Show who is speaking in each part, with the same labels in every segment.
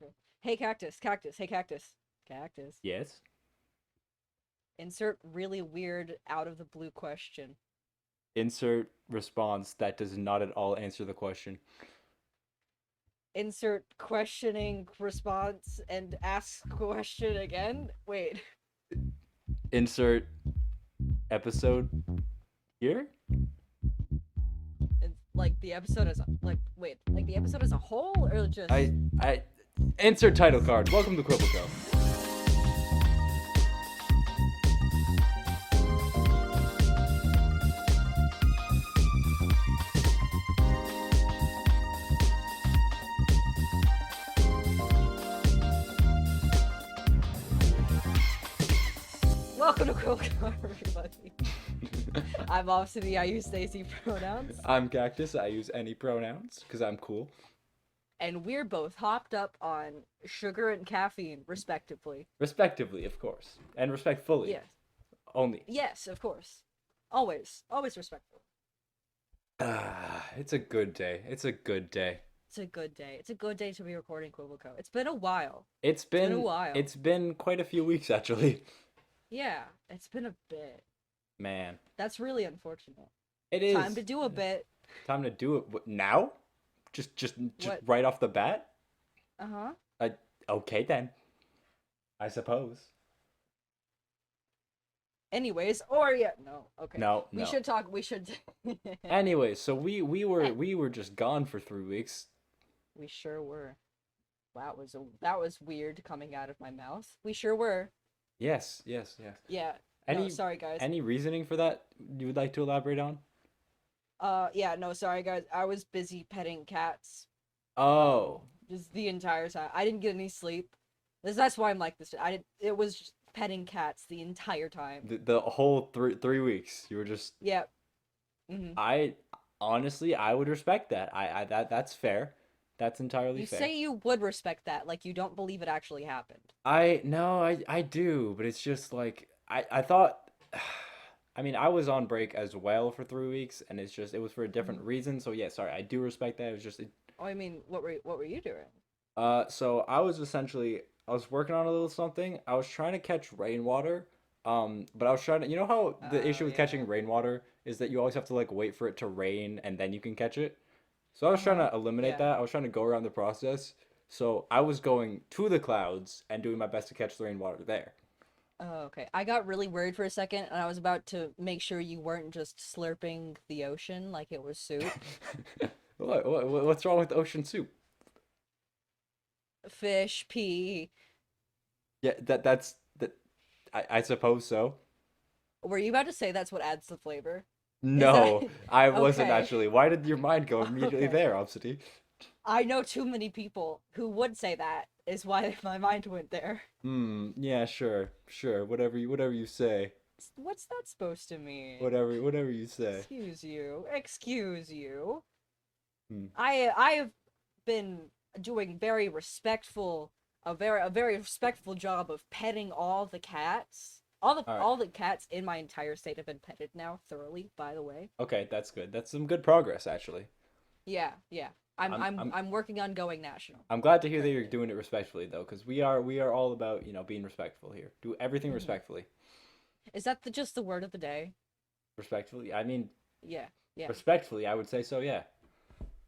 Speaker 1: Okay. Hey, cactus, cactus, hey, cactus, cactus.
Speaker 2: Yes.
Speaker 1: Insert really weird out of the blue question.
Speaker 2: Insert response that does not at all answer the question.
Speaker 1: Insert questioning response and ask question again. Wait.
Speaker 2: Insert episode here.
Speaker 1: Like the episode as like the episode as a whole or just
Speaker 2: I insert title card. Welcome to Quibble Co.
Speaker 1: welcome to Quibble Co, everybody. I'm Obsidy. I use Stacy pronouns,
Speaker 2: I'm Cactus. I use any pronouns because I'm cool.
Speaker 1: and we're both hopped up on sugar and caffeine, respectively.
Speaker 2: Respectively, of course. And respectfully.
Speaker 1: Yes,
Speaker 2: Only.
Speaker 1: yes, of course. Always respectful.
Speaker 2: It's a good day. It's a good day.
Speaker 1: It's a good day. It's a good day to be recording Quibble Co. It's been a while.
Speaker 2: It's
Speaker 1: been
Speaker 2: been
Speaker 1: a while.
Speaker 2: It's been quite a few weeks actually.
Speaker 1: Yeah, it's been a bit.
Speaker 2: Man.
Speaker 1: That's really unfortunate.
Speaker 2: It is
Speaker 1: Time to do a bit.
Speaker 2: time to do it now? Just
Speaker 1: What?
Speaker 2: right off the bat?
Speaker 1: Uh-huh.
Speaker 2: Okay then. I suppose.
Speaker 1: Anyways, or yeah, no. Okay.
Speaker 2: No,
Speaker 1: We
Speaker 2: no.
Speaker 1: should talk. We should.
Speaker 2: Anyway, so we were just gone for 3 weeks.
Speaker 1: We sure were. That was weird coming out of my mouth. We sure were.
Speaker 2: Yes.
Speaker 1: Yeah.
Speaker 2: Any
Speaker 1: No, sorry guys.
Speaker 2: any reasoning for that you would like to elaborate on?
Speaker 1: Yeah, no, sorry guys. I was busy petting cats.
Speaker 2: Oh,
Speaker 1: Just the entire time. I didn't get any sleep. That's why I'm like this. I did. It was just petting cats the entire time.
Speaker 2: the whole 3 weeks you were just.
Speaker 1: Yeah. Hmm.
Speaker 2: I honestly I would respect that. That's fair. That's entirely
Speaker 1: You
Speaker 2: fair.
Speaker 1: say you would respect that, like you don't believe it actually happened.
Speaker 2: I do, but it's just like I thought. I mean, I was on break as well for 3 weeks, and it was for a different reason. So yeah, sorry, I do respect that. It was just
Speaker 1: Oh, I mean, what were you doing?
Speaker 2: so I was working on a little something. I was trying to catch rainwater. But I was trying to, you know how the
Speaker 1: Oh
Speaker 2: issue with
Speaker 1: yeah.
Speaker 2: catching rainwater is that you always have to like wait for it to rain and then you can catch it. So I was trying to eliminate
Speaker 1: Yeah.
Speaker 2: that. I was trying to go around the process. So I was going to the clouds and doing my best to catch the rainwater there.
Speaker 1: Oh, okay. I got really worried for a second, and I was about to make sure you weren't just slurping the ocean like it was soup.
Speaker 2: What's wrong with ocean soup?
Speaker 1: Fish, pee.
Speaker 2: Yeah, that's that. I suppose so.
Speaker 1: Were you about to say that's what adds the flavor? Is that
Speaker 2: No, I wasn't
Speaker 1: okay?
Speaker 2: actually. Why did your mind go immediately
Speaker 1: Okay.
Speaker 2: there, Obsidy?
Speaker 1: I know too many people who would say that, is why my mind went there.
Speaker 2: Yeah, sure. Whatever you say.
Speaker 1: What's that supposed to mean?
Speaker 2: Whatever you say.
Speaker 1: Excuse you. Excuse you.
Speaker 2: Hmm.
Speaker 1: I have been doing a very respectful job of petting all the cats.
Speaker 2: All right.
Speaker 1: All the cats in my entire state have been petted now thoroughly, by the way.
Speaker 2: Okay, that's good. That's some good progress, actually.
Speaker 1: Yeah, yeah. I'm
Speaker 2: I'm
Speaker 1: I'm
Speaker 2: I'm
Speaker 1: I'm working on going national.
Speaker 2: I'm glad to hear that you're
Speaker 1: Currently.
Speaker 2: doing it respectfully, though, because we are all about being respectful here. Do everything
Speaker 1: Hmm.
Speaker 2: respectfully.
Speaker 1: Is that just the word of the day?
Speaker 2: Respectfully. I mean,
Speaker 1: Yeah, yeah.
Speaker 2: respectfully, I would say so. Yeah.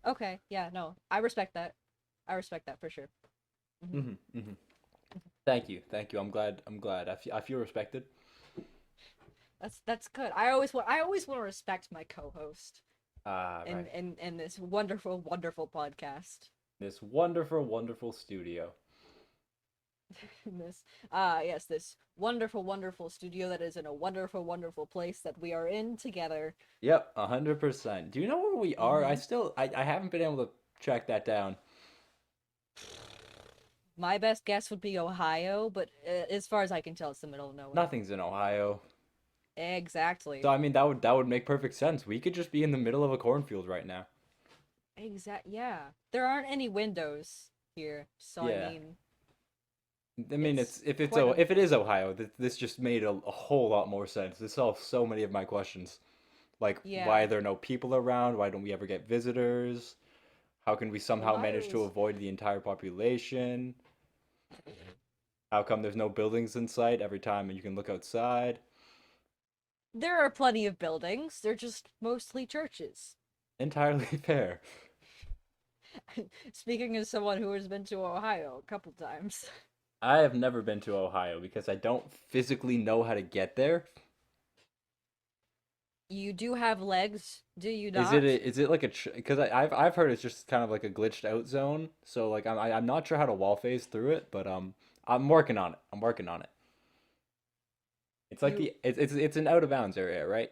Speaker 1: Okay, yeah, no. I respect that. I respect that for sure. Hmm.
Speaker 2: Mhm. Thank you. I'm glad. I feel respected.
Speaker 1: That's good. I always want to respect my co-host
Speaker 2: Right.
Speaker 1: in this wonderful podcast.
Speaker 2: This wonderful studio.
Speaker 1: This yes, this wonderful studio that is in a wonderful place that we are in together.
Speaker 2: Yep, 100%. Do you know where we are?
Speaker 1: Hmm.
Speaker 2: I haven't been able to track that down.
Speaker 1: My best guess would be Ohio, but as far as I can tell, it's the middle of nowhere.
Speaker 2: Nothing's in Ohio.
Speaker 1: Exactly.
Speaker 2: So I mean that would make perfect sense. We could just be in the middle of a cornfield right now.
Speaker 1: Yeah. There aren't any windows here, so I
Speaker 2: Yeah.
Speaker 1: mean,
Speaker 2: I mean
Speaker 1: it's
Speaker 2: it's
Speaker 1: quite a
Speaker 2: if it is Ohio, this just made a whole lot more sense. This solves so many of my questions. Like why
Speaker 1: yeah.
Speaker 2: are there no people around? Why don't we ever get visitors? How can we somehow manage to
Speaker 1: Ohio's.
Speaker 2: avoid the entire population? How come there's no buildings in sight every time you can look outside?
Speaker 1: There are plenty of buildings. They're just mostly churches.
Speaker 2: Entirely fair.
Speaker 1: Speaking as someone who has been to Ohio a couple times.
Speaker 2: I have never been to Ohio because I don't physically know how to get there.
Speaker 1: You do have legs, do you
Speaker 2: Is
Speaker 1: not?
Speaker 2: it like a because I've heard it's just kind of like a glitched out zone. So like I'm not sure how to wall phase through it, but I'm working on it. I'm working on it. It's like
Speaker 1: You
Speaker 2: it's an out of bounds area, right?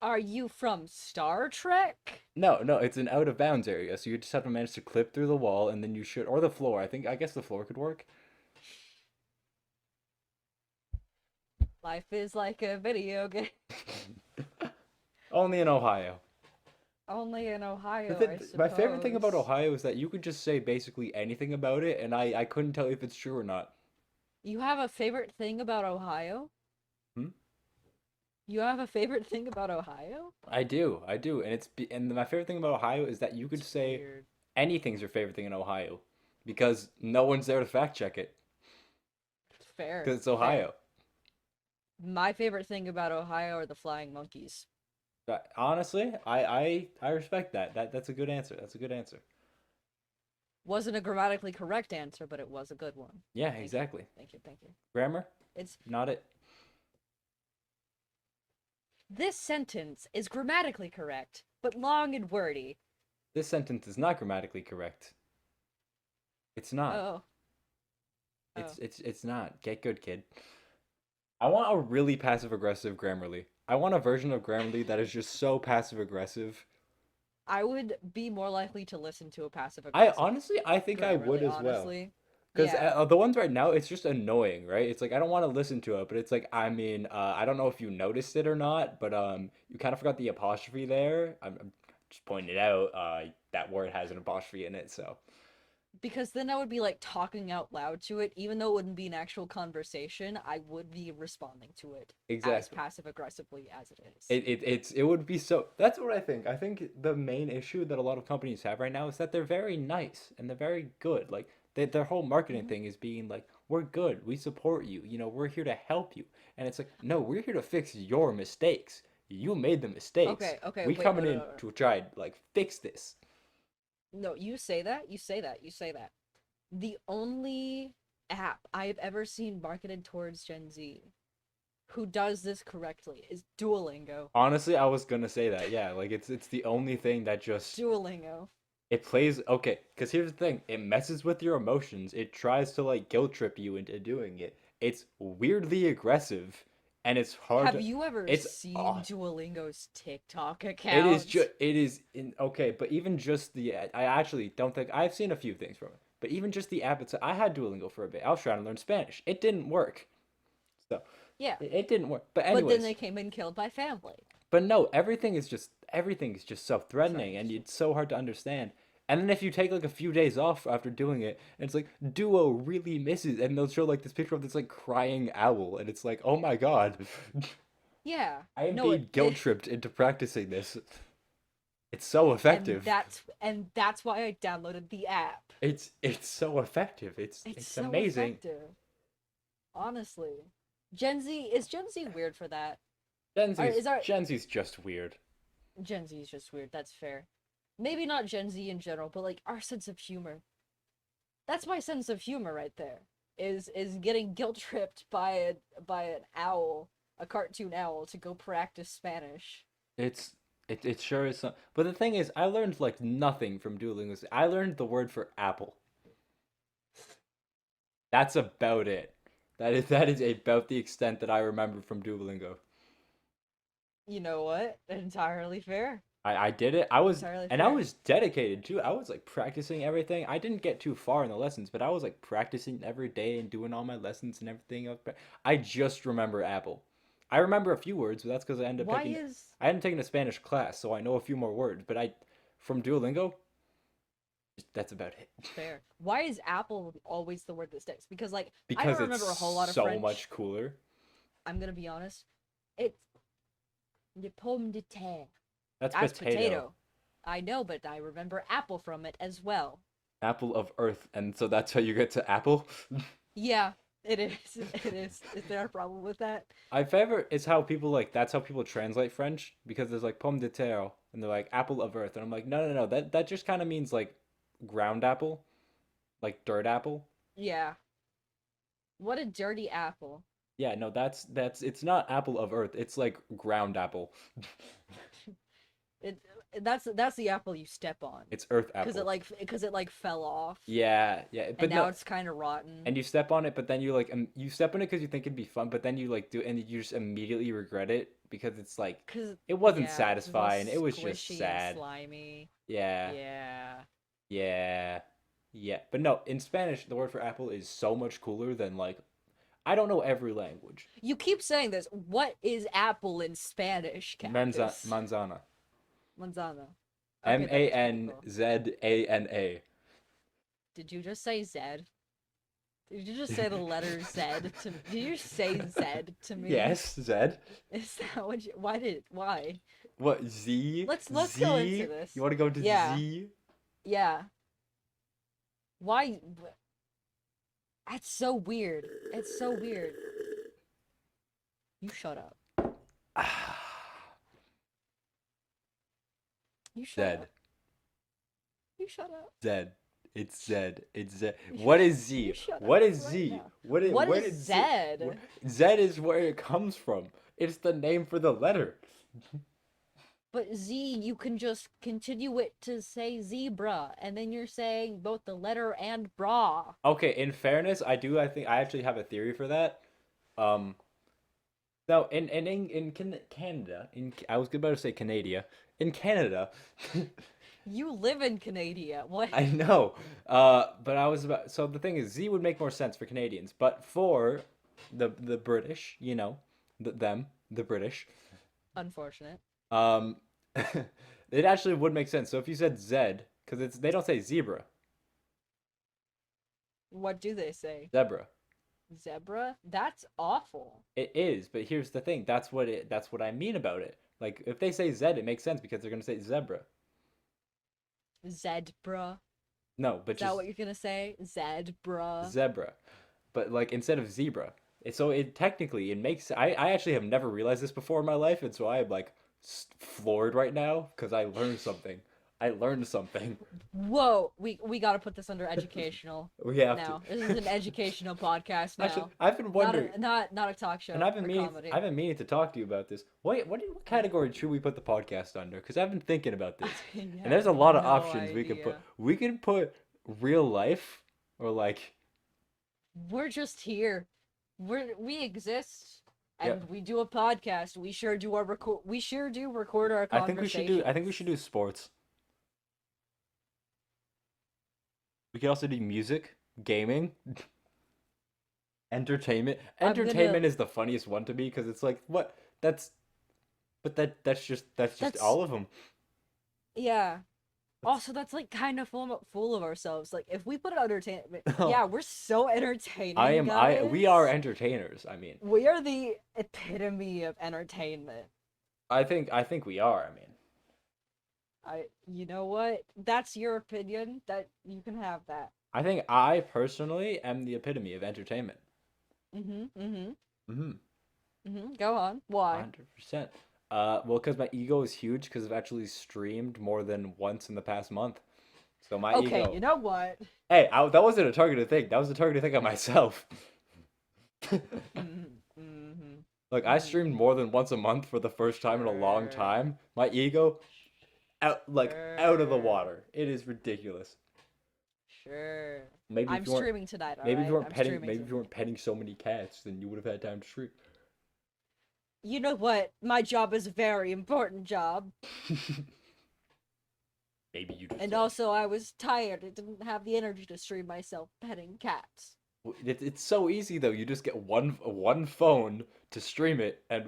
Speaker 1: Are you from Star Trek?
Speaker 2: No, it's an out of bounds area. So you just have to manage to clip through the wall, and then you should or the floor. I guess the floor could work.
Speaker 1: Life is like a video game.
Speaker 2: Only in Ohio.
Speaker 1: Only in Ohio, I
Speaker 2: My favorite thing about
Speaker 1: suppose.
Speaker 2: Ohio is that you could just say basically anything about it, and I couldn't tell you if it's true or not.
Speaker 1: You have a favorite thing about Ohio?
Speaker 2: Hmm?
Speaker 1: You have a favorite thing about Ohio?
Speaker 2: I do, and and my favorite thing about Ohio is that you could
Speaker 1: It's
Speaker 2: say
Speaker 1: weird.
Speaker 2: anything's your favorite thing in Ohio, because no one's there to fact check it,
Speaker 1: Fair,
Speaker 2: because it's
Speaker 1: fair.
Speaker 2: Ohio.
Speaker 1: My favorite thing about Ohio are the flying monkeys.
Speaker 2: But honestly, I respect that. That's a good answer. That's a good answer.
Speaker 1: Wasn't a grammatically correct answer, but it was a good one.
Speaker 2: Yeah,
Speaker 1: Thank you.
Speaker 2: exactly.
Speaker 1: Thank you. Thank you.
Speaker 2: Grammar,
Speaker 1: It's
Speaker 2: not it.
Speaker 1: This sentence is grammatically correct, but long and wordy.
Speaker 2: This sentence is not grammatically correct. It's not.
Speaker 1: Oh. Oh.
Speaker 2: It's not. Get good, kid. I want a really passive aggressive Grammarly. I want a version of Grammarly that is just so passive aggressive.
Speaker 1: I would be more likely to listen to a passive
Speaker 2: I
Speaker 1: aggressive
Speaker 2: honestly, I think I would
Speaker 1: Grammarly,
Speaker 2: as well.
Speaker 1: honestly.
Speaker 2: Because
Speaker 1: Yeah.
Speaker 2: the ones right now, it's just annoying, right? It's like I don't want to listen to it, but it's like I don't know if you noticed it or not, but you kind of forgot the apostrophe there. I'm just pointing it out. That word has an apostrophe in it, so
Speaker 1: Because then I would be like talking out loud to it, even though it wouldn't be an actual conversation, I would be responding to it as
Speaker 2: exactly.
Speaker 1: passive aggressively as it is.
Speaker 2: It would be so. That's what I think. I think the main issue that a lot of companies have right now is that they're very nice and they're very good. Like their whole marketing
Speaker 1: Mhm.
Speaker 2: thing is being like, "We're good. We support you. You know, we're here to help you." And it's like, "No, we're here to fix your mistakes. You made the mistakes.
Speaker 1: Okay, okay,
Speaker 2: We
Speaker 1: wait,
Speaker 2: coming
Speaker 1: no, no,
Speaker 2: in
Speaker 1: no, no.
Speaker 2: to try like fix this."
Speaker 1: No, you say that, you say that, you say that. The only app I've ever seen marketed towards Gen Z who does this correctly is Duolingo.
Speaker 2: Honestly, I was gonna say that. Yeah, like it's the only thing that just
Speaker 1: Duolingo.
Speaker 2: it plays okay. Because here's the thing, it messes with your emotions. It tries to like guilt trip you into doing it. It's weirdly aggressive, and it's hard
Speaker 1: Have
Speaker 2: to.
Speaker 1: you ever
Speaker 2: It's
Speaker 1: seen Duolingo's TikTok
Speaker 2: it is
Speaker 1: account?
Speaker 2: just it is in okay, but even just the I actually don't think I've seen a few things from it. But even just the app itself, I had Duolingo for a bit. I was trying to learn Spanish. It didn't work. So
Speaker 1: Yeah,
Speaker 2: it didn't work. But
Speaker 1: but then
Speaker 2: anyways,
Speaker 1: they came and killed my family.
Speaker 2: but no, everything is just so
Speaker 1: Sorry,
Speaker 2: threatening and
Speaker 1: just
Speaker 2: it's so hard to understand. And then if you take like a few days off after doing it, and it's like Duo really misses, and they'll show like this picture of this like crying owl, and it's like, oh my god,
Speaker 1: yeah.
Speaker 2: I am
Speaker 1: No,
Speaker 2: being guilt tripped into practicing this. It's so effective.
Speaker 1: and that's why I downloaded the app.
Speaker 2: It's so effective.
Speaker 1: It's
Speaker 2: It's
Speaker 1: so
Speaker 2: amazing.
Speaker 1: effective. Honestly. Gen Z weird for that? Is our
Speaker 2: Gen Z's just weird.
Speaker 1: Gen Z is just weird, that's fair. Maybe not Gen Z in general, but like our sense of humor. That's my sense of humor right there. Is getting guilt tripped by an owl, a cartoon owl, to go practice Spanish.
Speaker 2: It's it sure is. But the thing is, I learned like nothing from Duolingo. I learned the word for apple. That's about it. That is about the extent that I remember from Duolingo.
Speaker 1: You know what? Entirely fair.
Speaker 2: I did it. I was
Speaker 1: Entirely
Speaker 2: and I
Speaker 1: fair.
Speaker 2: was dedicated too. I was like practicing everything. I didn't get too far in the lessons, but I was like practicing every day and doing all my lessons and everything else. I just remember apple. I remember a few words, but that's because
Speaker 1: Why is
Speaker 2: I hadn't taken a Spanish class, so I know a few more words. But I from Duolingo, that's about it.
Speaker 1: fair? Why is apple always the word that sticks? Because like I don't
Speaker 2: Because it's
Speaker 1: remember a whole lot of
Speaker 2: so much
Speaker 1: French.
Speaker 2: cooler.
Speaker 1: I'm gonna be honest. It's le pomme de terre.
Speaker 2: That's
Speaker 1: That's
Speaker 2: potato.
Speaker 1: potato. I know, but I remember apple from it as well.
Speaker 2: Apple of Earth, and so that's how you get to apple.
Speaker 1: Yeah, it is. It is. Is there a problem with that?
Speaker 2: My favorite is how people like that's how people translate French because there's like pomme de terre and they're like apple of earth and I'm like no no no that just kind of means like ground apple, like dirt apple.
Speaker 1: Yeah. What a dirty apple.
Speaker 2: Yeah, no, that's it's not apple of earth. It's like ground apple.
Speaker 1: It that's the apple you step on.
Speaker 2: It's earth
Speaker 1: Cause
Speaker 2: apple.
Speaker 1: it like fell off,
Speaker 2: Yeah, yeah,
Speaker 1: and
Speaker 2: but
Speaker 1: now
Speaker 2: no,
Speaker 1: it's kind of rotten.
Speaker 2: and you step on it, but then you like you step on it because you think it'd be fun, but then you like do and you just immediately regret it because it's like
Speaker 1: Cause
Speaker 2: it wasn't
Speaker 1: yeah, 'cause it's all
Speaker 2: satisfying. It was just
Speaker 1: squishy and
Speaker 2: sad.
Speaker 1: slimy.
Speaker 2: Yeah.
Speaker 1: Yeah.
Speaker 2: Yeah. Yeah. But no, in Spanish, the word for apple is so much cooler than like I don't know every language.
Speaker 1: You keep saying this. What is apple in Spanish, Cactus?
Speaker 2: Manzana.
Speaker 1: Manzana.
Speaker 2: M
Speaker 1: Okay, that
Speaker 2: A
Speaker 1: makes me
Speaker 2: N
Speaker 1: cool.
Speaker 2: Z A N A.
Speaker 1: Did you just say Zed? Did you just say the letter Z to me? Did you say Z to me?
Speaker 2: Yes, Z.
Speaker 1: Is that what you, why?
Speaker 2: What Z?
Speaker 1: Let's go into
Speaker 2: Z?
Speaker 1: this.
Speaker 2: You want to go to
Speaker 1: Yeah.
Speaker 2: Z?
Speaker 1: Yeah. Why? That's so weird. It's so weird. You shut up. You shut
Speaker 2: Z.
Speaker 1: up. You shut up.
Speaker 2: Z. It's Z. It's Z. What is
Speaker 1: You
Speaker 2: Z?
Speaker 1: shut
Speaker 2: What
Speaker 1: up
Speaker 2: is
Speaker 1: right
Speaker 2: Z?
Speaker 1: now.
Speaker 2: What is
Speaker 1: What
Speaker 2: where
Speaker 1: is
Speaker 2: did
Speaker 1: Zed?
Speaker 2: Z is where it comes from. It's the name for the letter.
Speaker 1: But Z, you can just continue it to say zebra, and then you're saying both the letter and bra.
Speaker 2: Okay, in fairness, I think I actually have a theory for that. Um, no, Canada, I was about to say Canada. In Canada,
Speaker 1: You live in Canada. What?
Speaker 2: I know. But I was about so the thing is Z would make more sense for Canadians, but for the British, you know, the British,
Speaker 1: Unfortunate.
Speaker 2: um, it actually would make sense. So if you said Z, because it's they don't say zebra,
Speaker 1: What do they say?
Speaker 2: zebra.
Speaker 1: Zebra? That's awful.
Speaker 2: It is, but here's the thing. That's what I mean about it. Like if they say Z, it makes sense because they're gonna say zebra.
Speaker 1: Zedbra.
Speaker 2: No,
Speaker 1: Is
Speaker 2: but
Speaker 1: that
Speaker 2: just
Speaker 1: what you're gonna say? Zedbra.
Speaker 2: zebra. But like instead of zebra. So it technically it makes I actually have never realized this before in my life, and so I am like floored right now because I learned something. I learned something.
Speaker 1: Whoa, we gotta put this under educational
Speaker 2: We have to.
Speaker 1: now. This is an educational podcast
Speaker 2: Actually,
Speaker 1: now.
Speaker 2: I've been wondering,
Speaker 1: Not a talk show
Speaker 2: and
Speaker 1: or comedy.
Speaker 2: I've been meaning to talk to you about this. What category should we put the podcast under? Because I've been thinking about this,
Speaker 1: I
Speaker 2: and there's a
Speaker 1: have
Speaker 2: lot of
Speaker 1: no
Speaker 2: options we could put.
Speaker 1: idea.
Speaker 2: We could put real life or like
Speaker 1: We're just here. We exist
Speaker 2: yeah.
Speaker 1: and we do a podcast. We sure do record our conversations.
Speaker 2: I think we should do sports. We could also do music, gaming, entertainment.
Speaker 1: I'm gonna
Speaker 2: Entertainment is the funniest one to me because it's like what that's, but that's just
Speaker 1: that's
Speaker 2: all of them.
Speaker 1: yeah.
Speaker 2: That's,
Speaker 1: Also, that's like kind of full of ourselves. Like if we put entertainment,
Speaker 2: no,
Speaker 1: yeah, we're so entertaining,
Speaker 2: we are
Speaker 1: guys.
Speaker 2: entertainers. I mean,
Speaker 1: We are the epitome of entertainment.
Speaker 2: I think we are. I mean,
Speaker 1: You know what? That's your opinion. That you can have that.
Speaker 2: I think I personally am the epitome of entertainment.
Speaker 1: Mhm. Mhm.
Speaker 2: Mm-hmm.
Speaker 1: Mhm. Go on. Why?
Speaker 2: 100%. Well, because my ego is huge because I've actually streamed more than once in the past month. So my
Speaker 1: Okay,
Speaker 2: ego.
Speaker 1: you know what?
Speaker 2: Hey, that wasn't a targeted thing. That was a targeted thing on myself.
Speaker 1: Mhm. Mhm.
Speaker 2: Like I streamed
Speaker 1: Mhm.
Speaker 2: more than once a month for the first time in a long
Speaker 1: Sure.
Speaker 2: time. My ego out of the
Speaker 1: Sure.
Speaker 2: water. It is ridiculous.
Speaker 1: Sure.
Speaker 2: Maybe
Speaker 1: I'm
Speaker 2: if you weren't
Speaker 1: streaming tonight, all right? I'm streaming
Speaker 2: maybe if you
Speaker 1: tonight.
Speaker 2: weren't petting so many cats, then you would have had time to stream.
Speaker 1: You know what? My job is a very important job.
Speaker 2: Maybe you just
Speaker 1: And
Speaker 2: like
Speaker 1: also, I was tired. I didn't have the energy to stream myself petting cats.
Speaker 2: it's so easy though. You just get one phone to stream it, and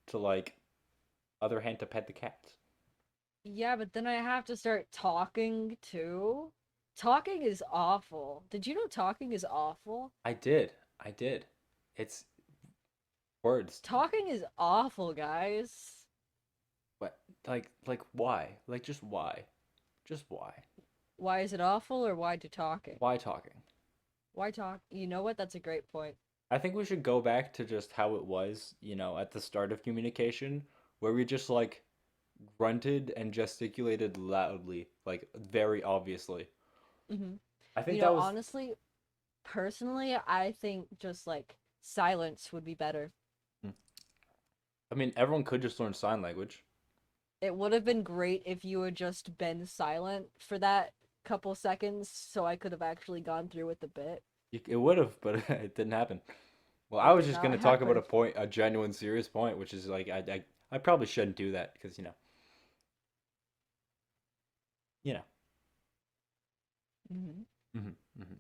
Speaker 2: to like other hand to pet the cats.
Speaker 1: Yeah, but then I have to start talking too. Talking is awful. Did you know talking is awful?
Speaker 2: I did. I did. It's words.
Speaker 1: Talking is awful, guys.
Speaker 2: What? like why? Like just why? Just why?
Speaker 1: Why is it awful, or why do talking?
Speaker 2: Why talking?
Speaker 1: Why talk? You know what? That's a great point.
Speaker 2: I think we should go back to just how it was, at the start of communication, where we just like grunted and gesticulated loudly, like very obviously.
Speaker 1: Hmm.
Speaker 2: I think that was.
Speaker 1: Honestly, personally, I think just like silence would be better.
Speaker 2: I mean, everyone could just learn sign language.
Speaker 1: It would have been great if you had just been silent for that couple seconds so I could have actually gone through with the bit.
Speaker 2: It would have, but it didn't happen. Well, I
Speaker 1: It
Speaker 2: was
Speaker 1: did
Speaker 2: just gonna
Speaker 1: not
Speaker 2: talk about
Speaker 1: happen.
Speaker 2: a genuine, serious point, which is like I probably shouldn't do that because you know,
Speaker 1: Hmm.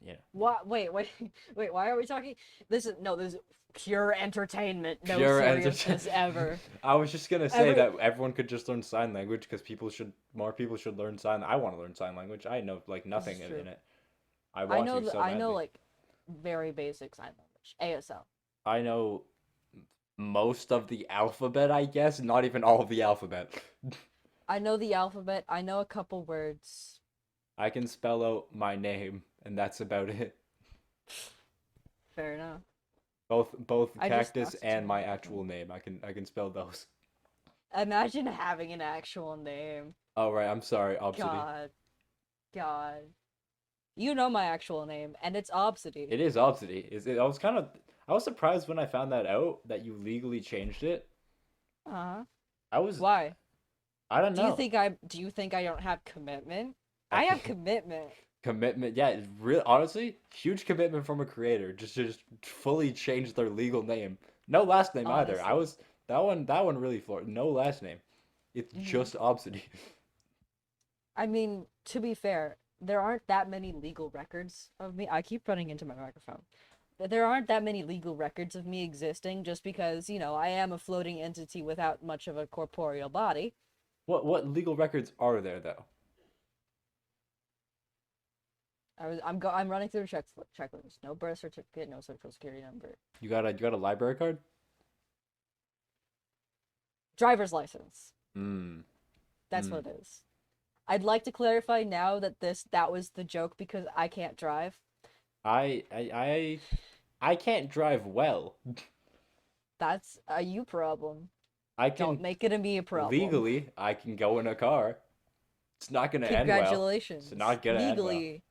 Speaker 2: you know.
Speaker 1: What? Wait, wait, wait. Why are we talking? This is pure entertainment. No
Speaker 2: Pure
Speaker 1: seriousness
Speaker 2: entertainment.
Speaker 1: ever.
Speaker 2: I was just gonna say
Speaker 1: Every
Speaker 2: that everyone could just learn sign language because more people should learn sign. I want to learn sign language. I know like
Speaker 1: This
Speaker 2: nothing
Speaker 1: is
Speaker 2: in
Speaker 1: true.
Speaker 2: it. I want to so
Speaker 1: I know
Speaker 2: badly.
Speaker 1: like very basic sign language. ASL.
Speaker 2: I know most of the alphabet, I guess, not even all of the alphabet.
Speaker 1: I know the alphabet. I know a couple words.
Speaker 2: I can spell out my name, and that's about it.
Speaker 1: Fair enough.
Speaker 2: Both
Speaker 1: I just
Speaker 2: cactus
Speaker 1: asked
Speaker 2: and my
Speaker 1: to
Speaker 2: actual name. I can spell those.
Speaker 1: imagine having an actual name.
Speaker 2: Oh right, I'm sorry, Obsidy.
Speaker 1: God, God. You know my actual name, and it's Obsidy.
Speaker 2: It is Obsidy. I was surprised when I found that out that you legally changed it.
Speaker 1: Uh-huh.
Speaker 2: I was
Speaker 1: Why?
Speaker 2: I don't know.
Speaker 1: Do you think I don't have commitment?
Speaker 2: I
Speaker 1: I have commitment.
Speaker 2: commitment. Yeah, it's real honestly, huge commitment from a creator just fully change their legal name. No last name either. I
Speaker 1: Honestly.
Speaker 2: was that one really floored. No last name. It's
Speaker 1: Hmm.
Speaker 2: just Obsidy.
Speaker 1: I mean, to be fair, there aren't that many legal records of me. I keep running into my microphone. There aren't that many legal records of me existing just because, I am a floating entity without much of a corporeal body.
Speaker 2: What legal records are there though?
Speaker 1: I'm running through the checklist. No birth certificate, no social security number.
Speaker 2: You got a library card?
Speaker 1: Driver's license.
Speaker 2: Mm.
Speaker 1: That's
Speaker 2: Mm.
Speaker 1: what it is. I'd like to clarify now that that was the joke because I can't drive.
Speaker 2: I I I I can't drive well.
Speaker 1: That's a you problem.
Speaker 2: I
Speaker 1: Don't
Speaker 2: can
Speaker 1: make it a me problem.
Speaker 2: legally I can go in a car. It's not gonna end well. It's
Speaker 1: Congratulations.
Speaker 2: not gonna end well.
Speaker 1: Legally,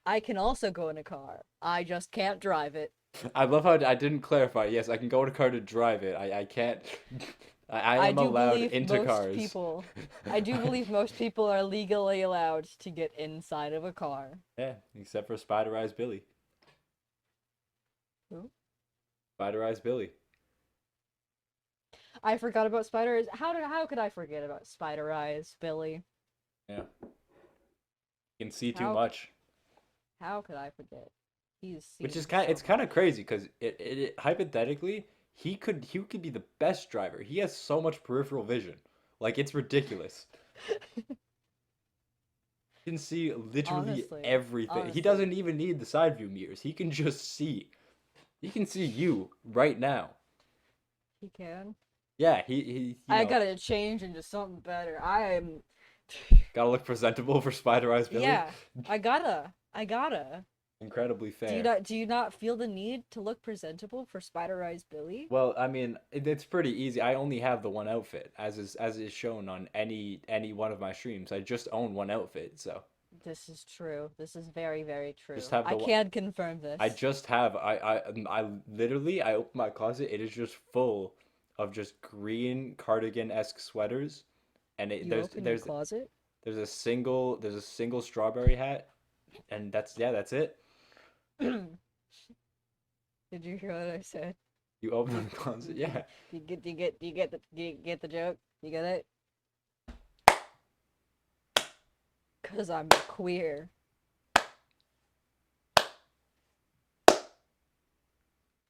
Speaker 1: I can also go in a car. I just can't drive it.
Speaker 2: I love how I didn't clarify. Yes, I can go in a car to drive it. I can't. I
Speaker 1: I
Speaker 2: am
Speaker 1: do
Speaker 2: allowed
Speaker 1: believe
Speaker 2: into
Speaker 1: most
Speaker 2: cars.
Speaker 1: people, I do believe most people are legally allowed to get inside of a car.
Speaker 2: Yeah, except for Spider Eyes Billy.
Speaker 1: Who?
Speaker 2: Spider Eyes Billy.
Speaker 1: I forgot about spiders. How could I forget about Spider Eyes, Billy?
Speaker 2: Yeah, you can see too
Speaker 1: How
Speaker 2: much.
Speaker 1: how could I forget? He's
Speaker 2: Which is
Speaker 1: seen
Speaker 2: kind
Speaker 1: so
Speaker 2: it's kind
Speaker 1: much.
Speaker 2: of crazy because hypothetically he could be the best driver. He has so much peripheral vision, like it's ridiculous. He can see literally
Speaker 1: Honestly,
Speaker 2: everything. He
Speaker 1: honestly,
Speaker 2: doesn't even need the side view mirrors. He can just see. He can see you right now.
Speaker 1: he can.
Speaker 2: Yeah, he
Speaker 1: I gotta change into something better. I am.
Speaker 2: gotta look presentable for Spider Eyes Billy.
Speaker 1: Yeah, I gotta.
Speaker 2: Incredibly
Speaker 1: Do you
Speaker 2: fair.
Speaker 1: not feel the need to look presentable for Spider Eyes Billy?
Speaker 2: Well, I mean, it's pretty easy. I only have the one outfit, as is shown on any one of my streams. I just own one outfit, so
Speaker 1: This is true. This is very, very
Speaker 2: just
Speaker 1: true.
Speaker 2: have
Speaker 1: I
Speaker 2: the one.
Speaker 1: can confirm
Speaker 2: I
Speaker 1: this.
Speaker 2: just have I literally I open my closet. It is just full of just green cardigan-esque sweaters, and
Speaker 1: You open your closet?
Speaker 2: there's a single strawberry hat, and that's it.
Speaker 1: Did you hear what I said?
Speaker 2: You open
Speaker 1: Did,
Speaker 2: the closet, yeah.
Speaker 1: do you get the joke? You get it? Cause I'm queer.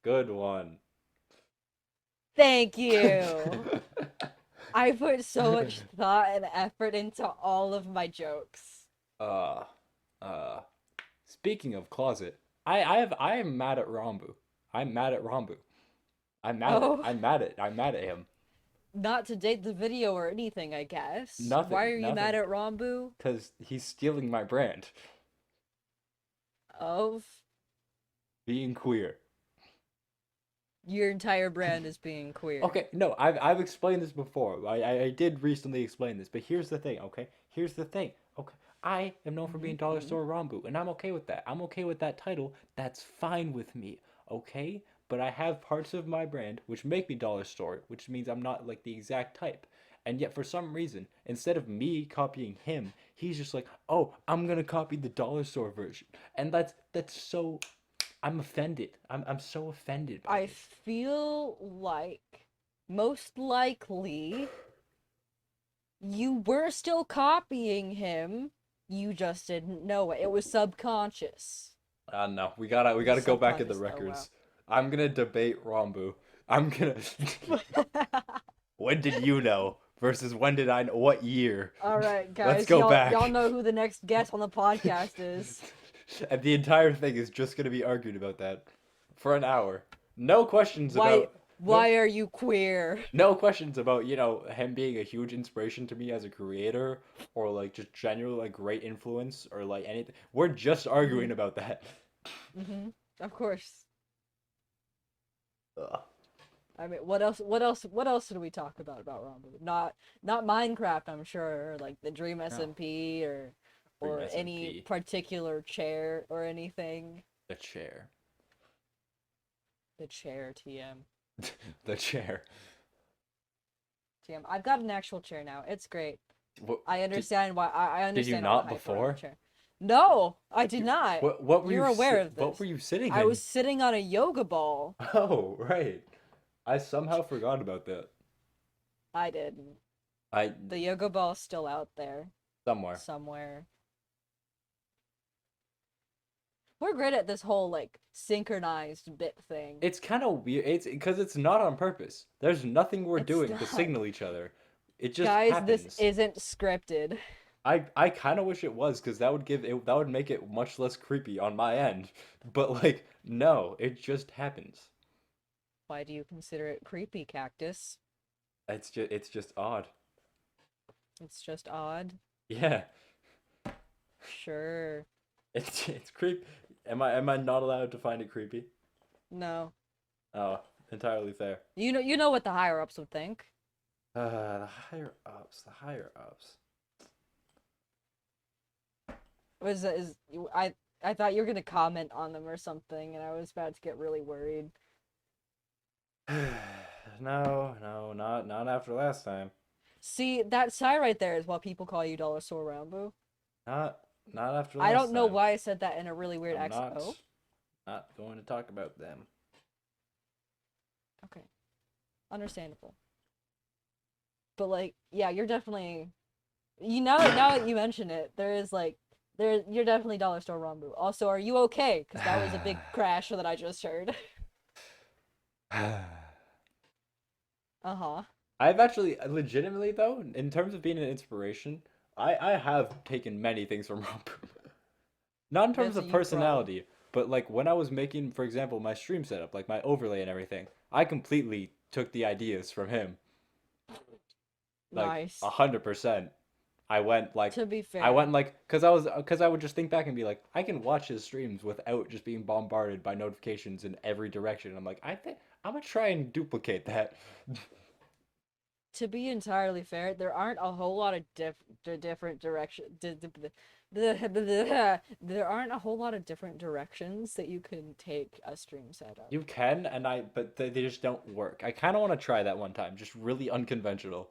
Speaker 2: Good one.
Speaker 1: Thank you. I put so much thought and effort into all of my jokes.
Speaker 2: uh, uh. Speaking of closet, I am mad at Rambu. I'm mad at Rambu. I'm mad at
Speaker 1: Oh,
Speaker 2: I'm mad at I'm mad at him.
Speaker 1: not to date the video or anything, I guess.
Speaker 2: Nothing.
Speaker 1: Why are you mad
Speaker 2: Nothing.
Speaker 1: at Rambu?
Speaker 2: Because he's stealing my brand.
Speaker 1: Of
Speaker 2: Being queer.
Speaker 1: your entire brand is being queer.
Speaker 2: Okay, no, I've explained this before. I did recently explain this, but here's the thing, okay? Here's the thing, okay? I am known for being Dollar Store Rambu, and I'm okay with that. I'm okay with that title. That's fine with me, okay? But I have parts of my brand which make me Dollar Store, which means I'm not like the exact type. And yet, for some reason, instead of me copying him, he's just like, "Oh, I'm gonna copy the Dollar Store version," and that's so. I'm offended. I'm so offended by
Speaker 1: I
Speaker 2: this.
Speaker 1: feel like most likely you were still copying him. You just didn't know it. It was subconscious.
Speaker 2: No, we gotta go back in the
Speaker 1: Subconscious. Oh, wow.
Speaker 2: records. I'm gonna debate Rambu. I'm gonna. When did you know versus when did I know? What year?
Speaker 1: All right, guys.
Speaker 2: Let's go back.
Speaker 1: Y'all know who the next guest on the podcast is.
Speaker 2: And the entire thing is just gonna be argued about that for an hour. No questions about.
Speaker 1: Why are you queer?
Speaker 2: No questions about, him being a huge inspiration to me as a creator or like just generally like great influence or like anything. We're just arguing about that.
Speaker 1: Of course.
Speaker 2: Ugh.
Speaker 1: I mean, what else? What else did we talk about Rambo? Not Minecraft, I'm sure, or like the Dream SMP or
Speaker 2: Dream
Speaker 1: any
Speaker 2: SMP.
Speaker 1: particular chair or anything.
Speaker 2: The chair.
Speaker 1: The chair, TM.
Speaker 2: The chair.
Speaker 1: TM. I've got an actual chair now. It's great.
Speaker 2: What,
Speaker 1: I understand why. I understand.
Speaker 2: Did you
Speaker 1: all
Speaker 2: not
Speaker 1: the hype around
Speaker 2: before?
Speaker 1: the chair. No, I did not.
Speaker 2: What were
Speaker 1: You're
Speaker 2: you
Speaker 1: aware of this.
Speaker 2: What were you sitting in?
Speaker 1: I was sitting on a yoga ball.
Speaker 2: Oh, right. I somehow forgot about that.
Speaker 1: I didn't.
Speaker 2: I
Speaker 1: The yoga ball's still out there
Speaker 2: somewhere.
Speaker 1: We're great at this whole like synchronized bit thing.
Speaker 2: It's kind of weird. It's because it's not on purpose. There's nothing we're
Speaker 1: It's
Speaker 2: doing to
Speaker 1: not.
Speaker 2: signal each other. It just
Speaker 1: Guys,
Speaker 2: happens.
Speaker 1: this isn't scripted.
Speaker 2: I kind of wish it was because that would make it much less creepy on my end. But like no, it just happens.
Speaker 1: Why do you consider it creepy, Cactus?
Speaker 2: It's just odd.
Speaker 1: It's just odd.
Speaker 2: Yeah.
Speaker 1: Sure.
Speaker 2: It's creep. Am I not allowed to find it creepy?
Speaker 1: No.
Speaker 2: Oh, entirely fair.
Speaker 1: You know what the higher ups would think.
Speaker 2: The higher ups, the higher ups.
Speaker 1: I thought you were gonna comment on them or something, and I was about to get really worried.
Speaker 2: No, not after last time.
Speaker 1: See, that sigh right there is what people call you Dollar Store Rambo.
Speaker 2: Not after last
Speaker 1: I don't know
Speaker 2: time.
Speaker 1: why I said that in a really weird
Speaker 2: I'm
Speaker 1: accent.
Speaker 2: not going to talk about them.
Speaker 1: Okay. Understandable. But like, yeah, you're definitely now that you mention it, you're definitely Dollar Store Rambo. Also, are you okay? Because that was a big crash that I just heard. Uh-huh.
Speaker 2: I've actually, legitimately though, in terms of being an inspiration, I have taken many things from Rob. Not in terms
Speaker 1: That's
Speaker 2: of
Speaker 1: you,
Speaker 2: personality, but like when I was making, for example, my stream setup, like my overlay and everything, I completely took the ideas from him. Like
Speaker 1: Nice.
Speaker 2: 100%. I went like
Speaker 1: To be fair.
Speaker 2: cause I would just think back and be like, I can watch his streams without just being bombarded by notifications in every direction. I'm like, I think I'm gonna try and duplicate that.
Speaker 1: To be entirely fair, there aren't a whole lot of different directions. There aren't a whole lot of different directions that you can take a stream setup.
Speaker 2: You can, but they just don't work. I kind of want to try that one time, just really unconventional.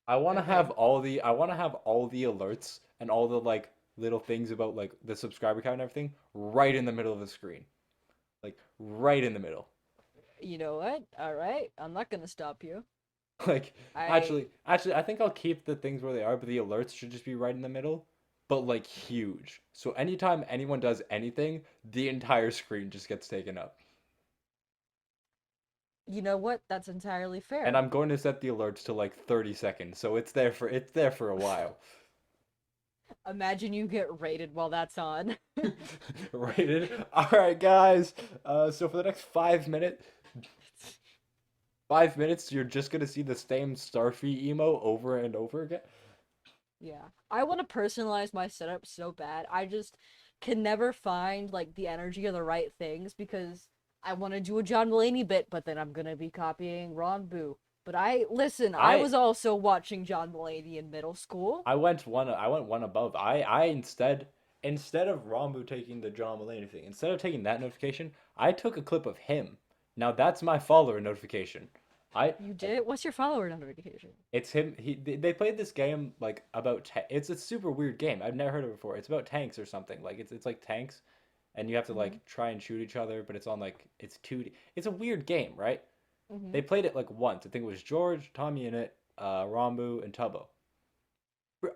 Speaker 2: I want to
Speaker 1: Okay.
Speaker 2: have all the alerts and all the like little things about like the subscriber count and everything right in the middle of the screen. Like right in the middle.
Speaker 1: You know what? All right, I'm not gonna stop you.
Speaker 2: Like
Speaker 1: I
Speaker 2: I think I'll keep the things where they are, but the alerts should just be right in the middle, but like huge. So anytime anyone does anything, the entire screen just gets taken up.
Speaker 1: You know what? That's entirely fair.
Speaker 2: And I'm going to set the alerts to like 30 seconds, so it's there for a while.
Speaker 1: Imagine you get raided while that's on.
Speaker 2: Rated. All right, guys. So for the next 5 minutes, 5 minutes, you're just gonna see the same Starfy emo over and over again.
Speaker 1: Yeah. I want to personalize my setup so bad. I just can never find like the energy or the right things because I want to do a John Mulaney bit, but then I'm gonna be copying Ron Boo. But I
Speaker 2: I
Speaker 1: was also watching John Mulaney in middle school.
Speaker 2: I went one above. I instead of Rambu taking the John Mulaney thing, instead of taking that notification, I took a clip of him. Now that's my follower notification. I
Speaker 1: You did? What's your follower notification?
Speaker 2: It's him. They played this game like about it's a super weird game. I've never heard of it before. It's about tanks or something. Like it's like tanks, and you have to
Speaker 1: Mm-hmm.
Speaker 2: like try and shoot each other, but it's on like it's 2D. It's a weird game, right?
Speaker 1: Mm-hmm.
Speaker 2: They played it like once. I think it was George, Tommy in it, Rambu, and Tubbo.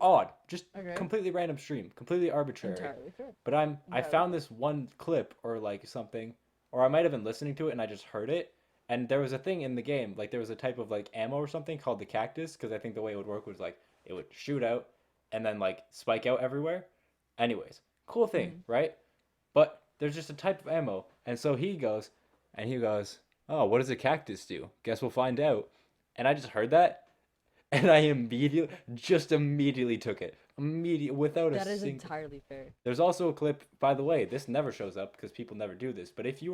Speaker 2: Odd, just
Speaker 1: Okay.
Speaker 2: completely random stream, completely arbitrary.
Speaker 1: Entirely fair.
Speaker 2: But I
Speaker 1: Entirely
Speaker 2: found
Speaker 1: fair.
Speaker 2: this one clip or like something, or I might have been listening to it and I just heard it. And there was a thing in the game, like there was a type of like ammo or something called the cactus, because I think the way it would work was like it would shoot out and then like spike out everywhere. Anyways, cool thing,
Speaker 1: Mm-hmm.
Speaker 2: right? But there's just a type of ammo, and so he goes, "Oh, what does a cactus do? Guess we'll find out." And I just heard that, and I immediately took it. Immediately, without a
Speaker 1: That is
Speaker 2: single.
Speaker 1: entirely fair.
Speaker 2: There's also a clip, by the way, this never shows up because people never do this, but if you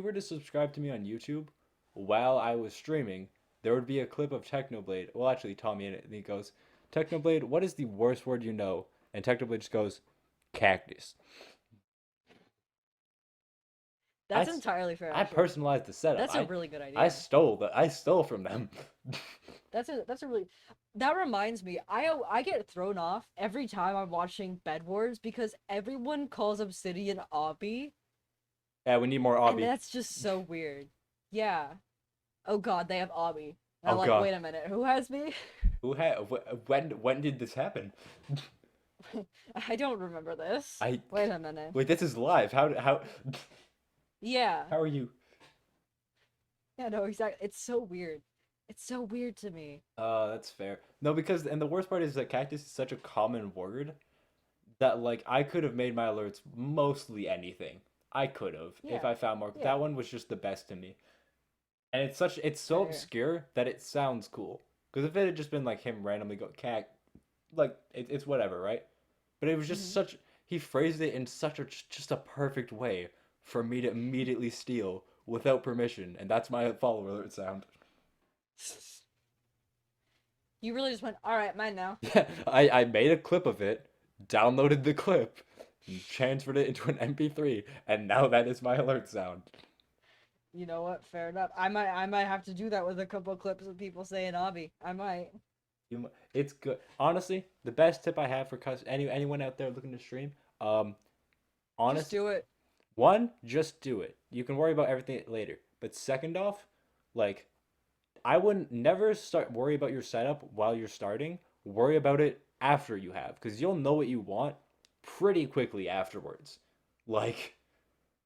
Speaker 2: were to subscribe to me on YouTube while I was streaming, there would be a clip of Technoblade. Well, actually, Tommy in it, and he goes, "Technoblade, what is the worst word you know?" And Technoblade just goes, "Cactus." I,
Speaker 1: That's
Speaker 2: s-
Speaker 1: entirely fair,
Speaker 2: I
Speaker 1: actually.
Speaker 2: personalized the setup.
Speaker 1: That's a really good
Speaker 2: I
Speaker 1: idea.
Speaker 2: stole from them.
Speaker 1: That's a really that reminds me. I get thrown off every time I'm watching Bed Wars because everyone calls Obsidian Obby,
Speaker 2: Yeah, we need more
Speaker 1: and
Speaker 2: obby.
Speaker 1: that's just so weird. Yeah. Oh God, they have Obby. And I'm
Speaker 2: Oh
Speaker 1: like,
Speaker 2: god.
Speaker 1: wait a minute, who has me?
Speaker 2: When did this happen?
Speaker 1: I don't remember this.
Speaker 2: I
Speaker 1: Wait a minute.
Speaker 2: Wait, this is live.
Speaker 1: Yeah.
Speaker 2: how are you?
Speaker 1: Yeah, no, exactly. It's so weird. It's so weird to me.
Speaker 2: That's fair. No, because and the worst part is that cactus is such a common word that like I could have made my alerts mostly anything. I could have if
Speaker 1: Yeah.
Speaker 2: I found more.
Speaker 1: Yeah.
Speaker 2: That one was just the best to me. And it's so
Speaker 1: Fair.
Speaker 2: obscure that it sounds cool. Because if it had just been like him randomly go cac, like it's whatever, right? But it was just
Speaker 1: Hmm.
Speaker 2: such he phrased it in such a just a perfect way for me to immediately steal without permission, and that's my follower alert sound.
Speaker 1: You really just went, all right, mine now.
Speaker 2: Yeah, I made a clip of it, downloaded the clip, transferred it into an MP3, and now that is my alert sound.
Speaker 1: You know what? Fair enough. I might have to do that with a couple clips of people saying Obby. I might.
Speaker 2: It's good. Honestly, the best tip I have for anyone out there looking to stream,
Speaker 1: Just
Speaker 2: honest
Speaker 1: do it.
Speaker 2: one, just do it. You can worry about everything later. But second off, like I wouldn't never start worry about your setup while you're starting. Worry about it after you have, because you'll know what you want pretty quickly afterwards. Like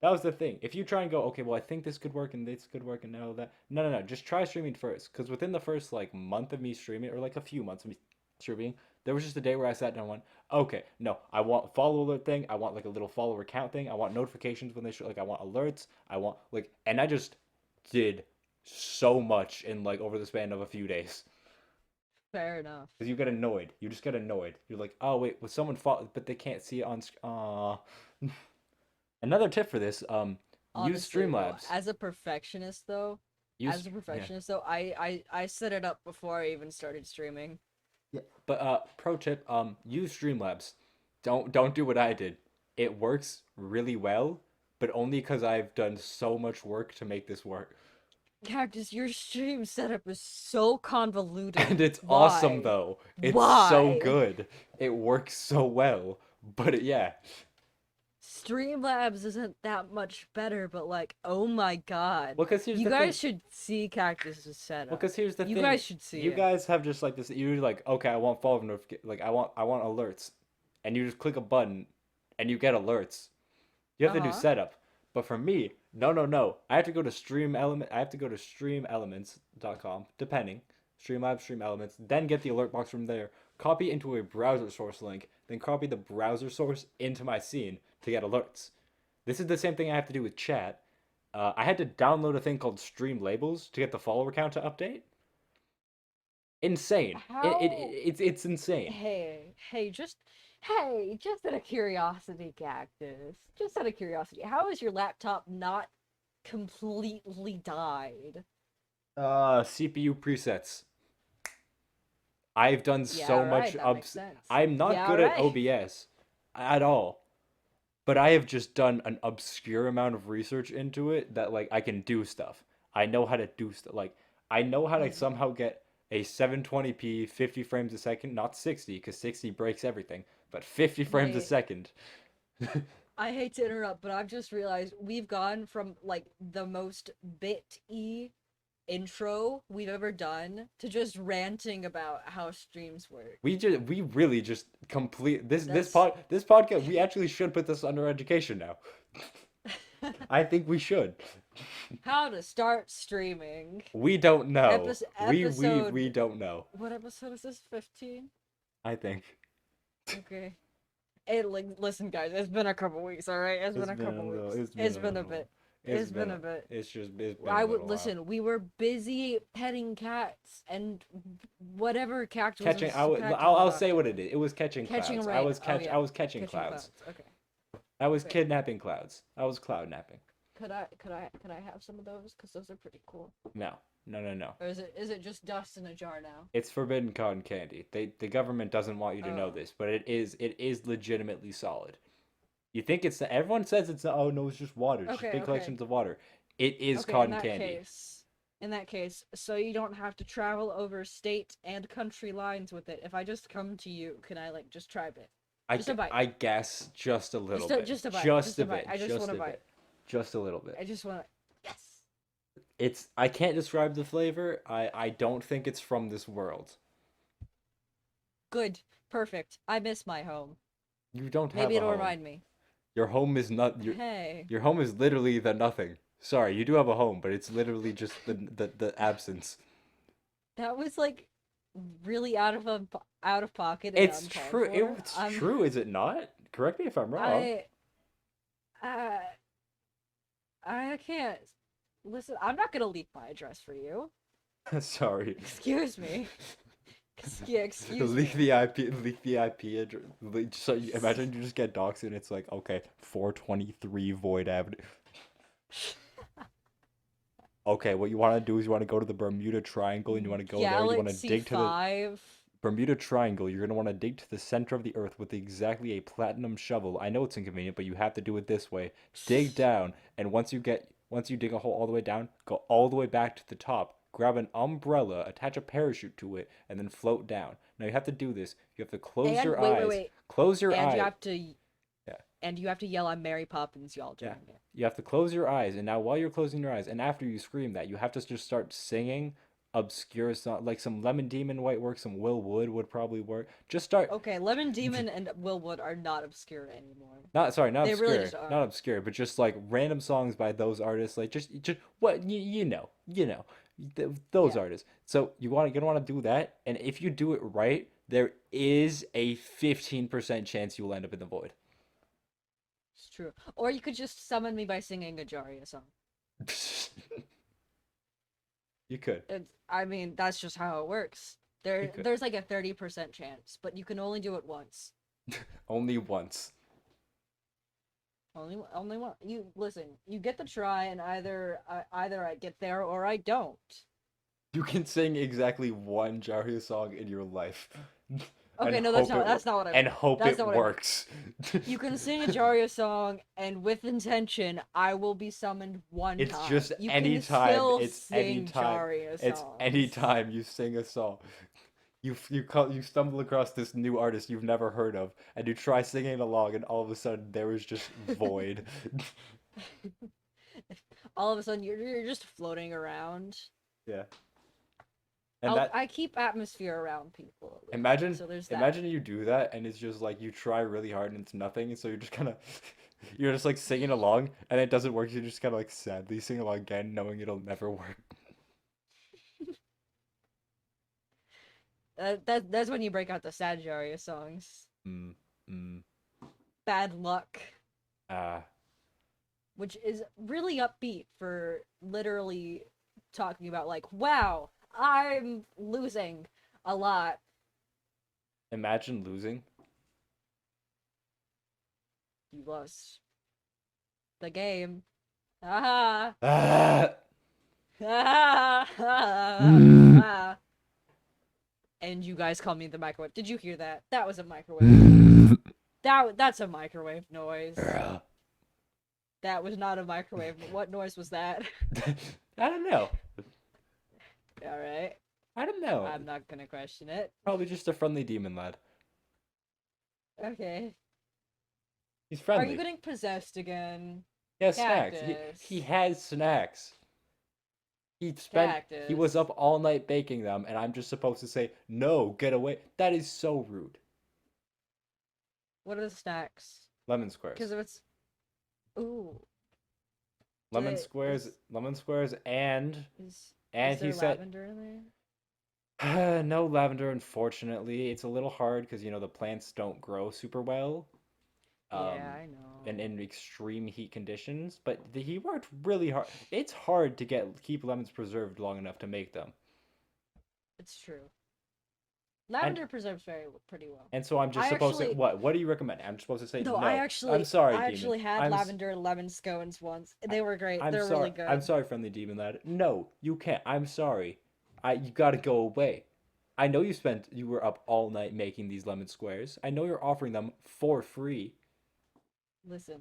Speaker 2: that was the thing. If you try and go, okay, well, I think this could work and this could work and now that, no, no, no, just try streaming first. Because within the first like month of me streaming, or like a few months of me streaming, there was just a day where I sat down and went, okay, no, I want follow alert thing. I want like a little follower count thing. I want notifications when they show, like, I want alerts. I want like, and I just did so much in like over the span of a few days.
Speaker 1: Fair enough.
Speaker 2: Because you get annoyed. You just get annoyed. You're like, oh wait, was someone follow, but they can't see it on. Aw. Another tip for this, use
Speaker 1: Honestly, though,
Speaker 2: Streamlabs. Use
Speaker 1: as a
Speaker 2: yeah.
Speaker 1: perfectionist though, I set it up before I even started streaming.
Speaker 2: Yeah. But pro tip, use Streamlabs. Don't do what I did. It works really well, but only because I've done so much work to make this work.
Speaker 1: Cactus, your stream setup is so convoluted.
Speaker 2: And it's awesome
Speaker 1: Why?
Speaker 2: though. It's so
Speaker 1: Why?
Speaker 2: good. It works so well. Yeah.
Speaker 1: Streamlabs isn't that much better, but like, oh my god.
Speaker 2: Well, because here's
Speaker 1: You
Speaker 2: the thing.
Speaker 1: guys should see Cactus's
Speaker 2: Well,
Speaker 1: setup.
Speaker 2: because here's the
Speaker 1: You
Speaker 2: thing.
Speaker 1: guys should see
Speaker 2: You
Speaker 1: it.
Speaker 2: guys have just like this. You're like, okay, I want follow notification. Like, I want alerts, and you just click a button, and you get alerts. You have to do
Speaker 1: Uh-huh.
Speaker 2: setup. But for me, no, no, no. I have to go to Stream Element. I have to go to streamelements.com, depending. Streamlabs, Stream Elements. Then get the alert box from there. Copy into a browser source link. Then copy the browser source into my scene to get alerts. This is the same thing I have to do with chat. I had to download a thing called Stream Labels to get the follower count to update. Insane.
Speaker 1: How?
Speaker 2: It's insane.
Speaker 1: Just out of curiosity, Cactus. Just out of curiosity, how is your laptop not completely died?
Speaker 2: CPU presets. I've done
Speaker 1: Yeah,
Speaker 2: so
Speaker 1: right.
Speaker 2: much
Speaker 1: That makes
Speaker 2: ups.
Speaker 1: sense.
Speaker 2: I'm not
Speaker 1: Yeah,
Speaker 2: good at
Speaker 1: right.
Speaker 2: OBS at all, but I have just done an obscure amount of research into it that like I can do stuff. I know how to do stuff. Like I know how to
Speaker 1: Hmm.
Speaker 2: somehow get a 720p 50 frames a second, not 60 because 60 breaks everything, but 50 frames a
Speaker 1: Hey,
Speaker 2: second.
Speaker 1: I hate to interrupt, but I've just realized we've gone from like the most bit-y intro we've ever done to just ranting about how streams work.
Speaker 2: We really just complete
Speaker 1: That's
Speaker 2: this podcast. We actually should put this under education now. I think we should.
Speaker 1: how to start streaming.
Speaker 2: We don't know. We
Speaker 1: Episode.
Speaker 2: don't know.
Speaker 1: What episode is this? 15?
Speaker 2: I think
Speaker 1: Okay. Hey, like, listen, guys, it's been a couple weeks, alright? It's been
Speaker 2: it's
Speaker 1: a
Speaker 2: been a
Speaker 1: couple
Speaker 2: little.
Speaker 1: weeks.
Speaker 2: It's been
Speaker 1: It's
Speaker 2: a
Speaker 1: been a
Speaker 2: little.
Speaker 1: bit. It's been a bit.
Speaker 2: It's been a
Speaker 1: I would
Speaker 2: little while.
Speaker 1: listen. We were busy petting cats and whatever
Speaker 2: Catching.
Speaker 1: cactus was
Speaker 2: I'll
Speaker 1: up
Speaker 2: say
Speaker 1: to.
Speaker 2: what it is. It was catching
Speaker 1: Catching
Speaker 2: clouds.
Speaker 1: rain. Oh
Speaker 2: I
Speaker 1: yeah,
Speaker 2: was catching
Speaker 1: catching
Speaker 2: clouds.
Speaker 1: clouds. Okay,
Speaker 2: I was
Speaker 1: okay.
Speaker 2: kidnapping clouds. I was cloud napping.
Speaker 1: Could I have some of those? Cause those are pretty cool.
Speaker 2: No, no, no, no.
Speaker 1: Or is it just dust in a jar now?
Speaker 2: It's forbidden cotton candy. The government doesn't want you to know
Speaker 1: Oh,
Speaker 2: this, but it is legitimately solid. You think it's everyone says it's oh no, it's just water, it's just
Speaker 1: okay,
Speaker 2: big
Speaker 1: okay,
Speaker 2: collections of water. It is
Speaker 1: okay.
Speaker 2: cotton candy.
Speaker 1: In that case, so you don't have to travel over state and country lines with it. If I just come to you, can I like just try a bit? Just a bite.
Speaker 2: I guess just a little bit.
Speaker 1: Just a bite.
Speaker 2: Just
Speaker 1: Just a
Speaker 2: a
Speaker 1: bite.
Speaker 2: bit.
Speaker 1: I just
Speaker 2: Just
Speaker 1: want
Speaker 2: a
Speaker 1: to bite.
Speaker 2: bit. Just a little bit.
Speaker 1: I just want to. Yes.
Speaker 2: It's I can't describe the flavor. I don't think it's from this world.
Speaker 1: Good. Perfect. I miss my home.
Speaker 2: You don't have
Speaker 1: Maybe
Speaker 2: a
Speaker 1: it'll
Speaker 2: home.
Speaker 1: remind me.
Speaker 2: Your home is not
Speaker 1: Hey,
Speaker 2: your home is literally the nothing. Sorry, you do have a home, but it's literally just the absence.
Speaker 1: that was like really out of pocket and
Speaker 2: It's
Speaker 1: uncalled
Speaker 2: true.
Speaker 1: for.
Speaker 2: It's true, is it not? Correct me if I'm wrong.
Speaker 1: I I I can't listen. I'm not gonna leak my address for you.
Speaker 2: Sorry.
Speaker 1: Excuse me. Excuse
Speaker 2: Leak
Speaker 1: me.
Speaker 2: the IP. Leak the IP address. So imagine you just get doxxed and it's like, okay, 423 Void Avenue. Okay, what you want to do is you want to go to the Bermuda Triangle and you want to go there. You want to
Speaker 1: Galaxy
Speaker 2: dig to the
Speaker 1: 5.
Speaker 2: Bermuda Triangle. You're going to want to dig to the center of the earth with exactly a platinum shovel. I know it's inconvenient, but you have to do it this way. Dig down, and once you dig a hole all the way down, go all the way back to the top. Grab an umbrella, attach a parachute to it, and then float down. Now you have to do this. You have to close
Speaker 1: And
Speaker 2: your
Speaker 1: wait, wait,
Speaker 2: eyes.
Speaker 1: wait.
Speaker 2: Close your
Speaker 1: And you
Speaker 2: eyes.
Speaker 1: have to
Speaker 2: Yeah.
Speaker 1: and you have to yell I'm Mary Poppins, y'all
Speaker 2: Yeah.
Speaker 1: doing it.
Speaker 2: You have to close your eyes, and now while you're closing your eyes, and after you scream that, you have to just start singing obscure song like some Lemon Demon might work, some Will Wood would probably work. Just start
Speaker 1: Okay, Lemon Demon and Will Wood are not obscure anymore.
Speaker 2: not sorry, not
Speaker 1: They really
Speaker 2: obscure,
Speaker 1: just
Speaker 2: not
Speaker 1: aren't.
Speaker 2: obscure, but just like random songs by those artists, like just what you know, those
Speaker 1: Yeah,
Speaker 2: artists. So you're gonna want to do that, and if you do it right, there is a 15% chance you will end up in the void.
Speaker 1: it's true. Or you could just summon me by singing a Jaria song.
Speaker 2: You could,
Speaker 1: I mean, that's just how it works.
Speaker 2: you could
Speaker 1: There's like a 30% chance, but you can only do it once.
Speaker 2: only once.
Speaker 1: Only one. You listen. You get the try, and either I get there or I don't.
Speaker 2: You can sing exactly one Jaria song in your life, and
Speaker 1: Okay, no,
Speaker 2: hope it
Speaker 1: that's not what I
Speaker 2: and
Speaker 1: meant.
Speaker 2: hope
Speaker 1: That's
Speaker 2: it
Speaker 1: not what I meant.
Speaker 2: works.
Speaker 1: You can sing a Jaria song, and with intention, I will be summoned one
Speaker 2: It's
Speaker 1: time.
Speaker 2: just
Speaker 1: You can
Speaker 2: anytime.
Speaker 1: still
Speaker 2: It's
Speaker 1: sing
Speaker 2: anytime.
Speaker 1: Jaria
Speaker 2: It's
Speaker 1: songs.
Speaker 2: anytime you sing a song. You stumble across this new artist you've never heard of, and you try singing along, and all of a sudden there is just void.
Speaker 1: All of a sudden, you're just floating around.
Speaker 2: Yeah, and that
Speaker 1: I keep atmosphere around people.
Speaker 2: imagine
Speaker 1: So there's that.
Speaker 2: imagine you do that, and it's just like you try really hard and it's nothing, and so you're just kind of you're just like singing along, and it doesn't work. You just kind of like sadly sing along again, knowing it'll never work.
Speaker 1: That's when you break out the sad Jaria songs.
Speaker 2: Mm, mm,
Speaker 1: Bad luck.
Speaker 2: ah.
Speaker 1: which is really upbeat for literally talking about like, wow, I'm losing a lot.
Speaker 2: Imagine losing.
Speaker 1: You lost the game. Ah,
Speaker 2: Ah!
Speaker 1: ah, ah,
Speaker 2: Mm.
Speaker 1: ah. And you guys call me the microwave. Did you hear that? That was a microwave. That's a microwave noise. That was not a microwave. What noise was that?
Speaker 2: I don't know.
Speaker 1: All right.
Speaker 2: I don't know.
Speaker 1: I'm not gonna question it.
Speaker 2: Probably just a friendly demon lad.
Speaker 1: Okay.
Speaker 2: He's
Speaker 1: Are you
Speaker 2: friendly.
Speaker 1: getting possessed again?
Speaker 2: He has snacks.
Speaker 1: Cactus.
Speaker 2: He has snacks. He was
Speaker 1: Cactus.
Speaker 2: up all night baking them, and I'm just supposed to say, no, get away. That is so rude.
Speaker 1: What are the snacks?
Speaker 2: Lemon squares.
Speaker 1: Because if it's. Ooh.
Speaker 2: Lemon squares, and
Speaker 1: Is
Speaker 2: he
Speaker 1: there
Speaker 2: said,
Speaker 1: lavender in there?
Speaker 2: no lavender, unfortunately. It's a little hard because, the plants don't grow super well.
Speaker 1: Yeah,
Speaker 2: Um,
Speaker 1: I know.
Speaker 2: and in extreme heat conditions, but he worked really hard. It's hard to keep lemons preserved long enough to make them.
Speaker 1: It's true.
Speaker 2: And
Speaker 1: Lavender preserves pretty well.
Speaker 2: and so I'm just
Speaker 1: I
Speaker 2: supposed to
Speaker 1: actually
Speaker 2: what do you recommend? I'm supposed to say
Speaker 1: no,
Speaker 2: no. I'm sorry,
Speaker 1: I
Speaker 2: demon.
Speaker 1: actually had lavender lemon scones once. They were great.
Speaker 2: I'm
Speaker 1: They're
Speaker 2: sorry.
Speaker 1: really good.
Speaker 2: I'm sorry, friendly demon lad. No, you can't. I'm sorry. You gotta go away. I know you were up all night making these lemon squares. I know you're offering them for free.
Speaker 1: Listen.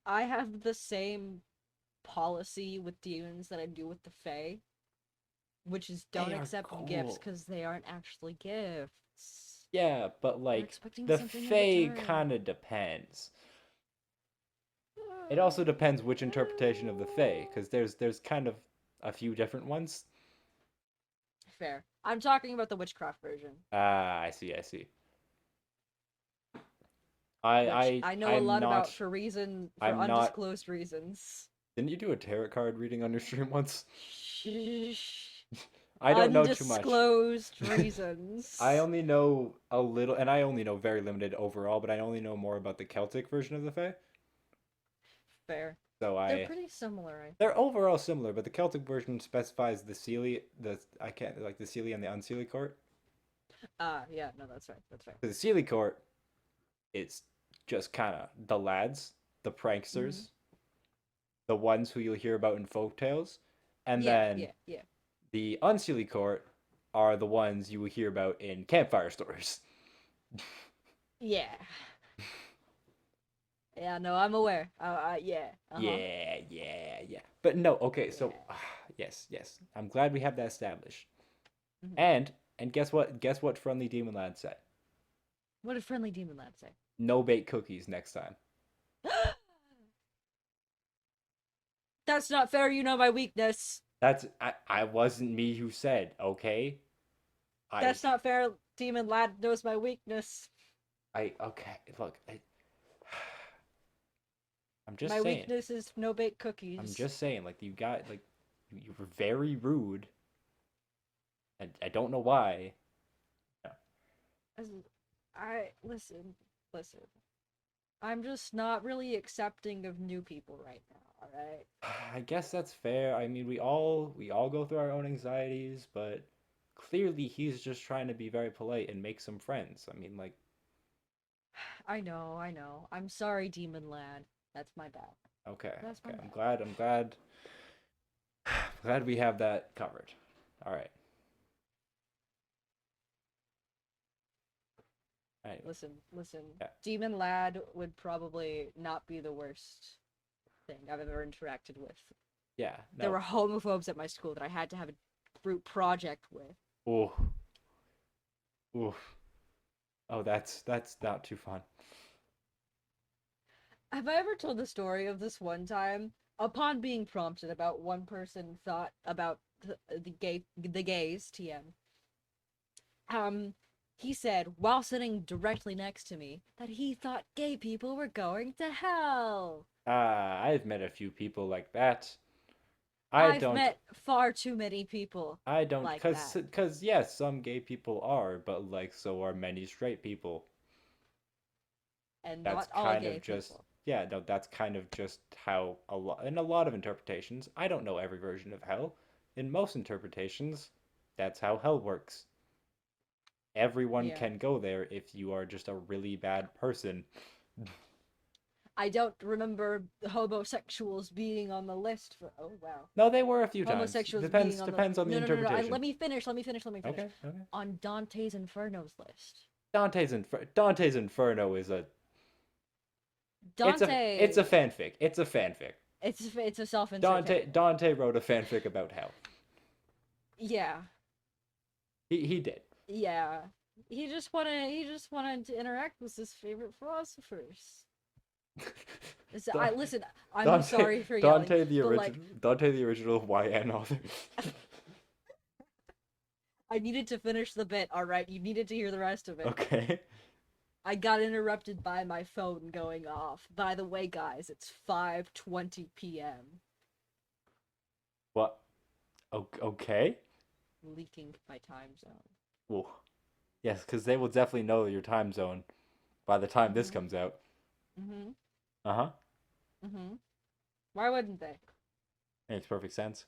Speaker 1: I have the same policy with demons that I do with the Fae, which is don't
Speaker 2: They are
Speaker 1: accept gifts
Speaker 2: cool.
Speaker 1: because they aren't actually gifts.
Speaker 2: Yeah, but
Speaker 1: They're
Speaker 2: like
Speaker 1: expecting
Speaker 2: the
Speaker 1: something in
Speaker 2: Fae
Speaker 1: return.
Speaker 2: kind of depends. It also depends which interpretation of the Fae, because there's kind of a few different ones.
Speaker 1: Fair. I'm talking about the witchcraft version,
Speaker 2: Ah, I see, I see.
Speaker 1: which I know a
Speaker 2: I'm
Speaker 1: lot
Speaker 2: not
Speaker 1: about for
Speaker 2: I'm not.
Speaker 1: undisclosed reasons.
Speaker 2: Didn't you do a tarot card reading on your stream once?
Speaker 1: Shh.
Speaker 2: I don't know too much.
Speaker 1: Undisclosed reasons.
Speaker 2: I only know a little, and I only know very limited overall, but I only know more about the Celtic version of the Fae.
Speaker 1: Fair.
Speaker 2: So
Speaker 1: They're pretty similar, I
Speaker 2: they're
Speaker 1: think.
Speaker 2: overall similar, but the Celtic version specifies the Seelie, I can't like the Seelie and the Unseelie court.
Speaker 1: Yeah, no, that's right. That's right.
Speaker 2: The Seelie court is just kind of the lads, the
Speaker 1: Mm-hmm.
Speaker 2: pranksters, the ones who you'll hear about in folk tales, and
Speaker 1: Yeah,
Speaker 2: then
Speaker 1: yeah, yeah.
Speaker 2: the Unseelie court are the ones you will hear about in campfire stories.
Speaker 1: Yeah. Yeah, no, I'm aware. Yeah. Uh-huh.
Speaker 2: Yeah. But no, okay, so
Speaker 1: Yeah.
Speaker 2: yes. I'm glad we have that established.
Speaker 1: Hmm.
Speaker 2: And guess what? Guess what friendly demon lad said?
Speaker 1: What did Friendly Demon Lad say?
Speaker 2: No bake cookies next time.
Speaker 1: That's not fair, you know my weakness.
Speaker 2: I wasn't me who said, okay? I
Speaker 1: That's not fair, Demon Lad knows my weakness.
Speaker 2: I okay, look, I'm just
Speaker 1: My
Speaker 2: saying.
Speaker 1: weakness is no bake
Speaker 2: I'm
Speaker 1: cookies.
Speaker 2: just saying, like you got like you were very rude. And I don't know why. No.
Speaker 1: Listen. I'm just not really accepting of new people right now, alright?
Speaker 2: I guess that's fair. I mean, we all go through our own anxieties, but clearly he's just trying to be very polite and make some friends. I mean, like,
Speaker 1: I know. I'm sorry, Demon Lad. That's my bad.
Speaker 2: okay,
Speaker 1: That's my
Speaker 2: okay. I'm
Speaker 1: bad.
Speaker 2: glad. Glad we have that covered. All right. Anyway,
Speaker 1: Listen.
Speaker 2: yeah,
Speaker 1: Demon Lad would probably not be the worst thing I've ever interacted with.
Speaker 2: yeah.
Speaker 1: There
Speaker 2: No.
Speaker 1: were homophobes at my school that I had to have a group project with.
Speaker 2: Oh, oh, oh. That's not too fun.
Speaker 1: Have I ever told the story of this one time? Upon being prompted about one person thought about the gays TM. Um, he said while sitting directly next to me that he thought gay people were going to hell.
Speaker 2: I've met a few people like that. I
Speaker 1: I've
Speaker 2: don't.
Speaker 1: met far too many people
Speaker 2: I don't,
Speaker 1: like that.
Speaker 2: cause yes, some gay people are, but like so are many straight people.
Speaker 1: And
Speaker 2: That's
Speaker 1: not all
Speaker 2: kind
Speaker 1: gay
Speaker 2: of just
Speaker 1: people.
Speaker 2: yeah, no, that's kind of just how in a lot of interpretations, I don't know every version of hell. In most interpretations, that's how hell works. Everyone
Speaker 1: Yeah.
Speaker 2: can go there if you are just a really bad person.
Speaker 1: I don't remember homosexuals being on the list for. Oh wow.
Speaker 2: No, they were a few times.
Speaker 1: Homosexuals
Speaker 2: Depends
Speaker 1: being on the.
Speaker 2: depends on the
Speaker 1: No.
Speaker 2: interpretation.
Speaker 1: Let me finish. Let me finish.
Speaker 2: Okay, okay.
Speaker 1: On Dante's Inferno's list.
Speaker 2: Dante's Inferno is a it's a
Speaker 1: Dante.
Speaker 2: fanfic. It's a fanfic.
Speaker 1: It's a self-insert.
Speaker 2: Dante wrote a fanfic about hell.
Speaker 1: Yeah.
Speaker 2: He did.
Speaker 1: Yeah. He just wanted to interact with his favorite philosophers. Listen. I'm sorry for yelling.
Speaker 2: Dante the original YN author.
Speaker 1: I needed to finish the bit. All right, you needed to hear the rest of it.
Speaker 2: Okay.
Speaker 1: I got interrupted by my phone going off. By the way, guys, it's 5:20 p.m.
Speaker 2: What? Okay.
Speaker 1: Leaking my time zone.
Speaker 2: Well, yes, because they will definitely know your time zone by the time this comes out.
Speaker 1: Mhm.
Speaker 2: Uh-huh.
Speaker 1: Mhm. Why wouldn't they?
Speaker 2: Makes perfect sense.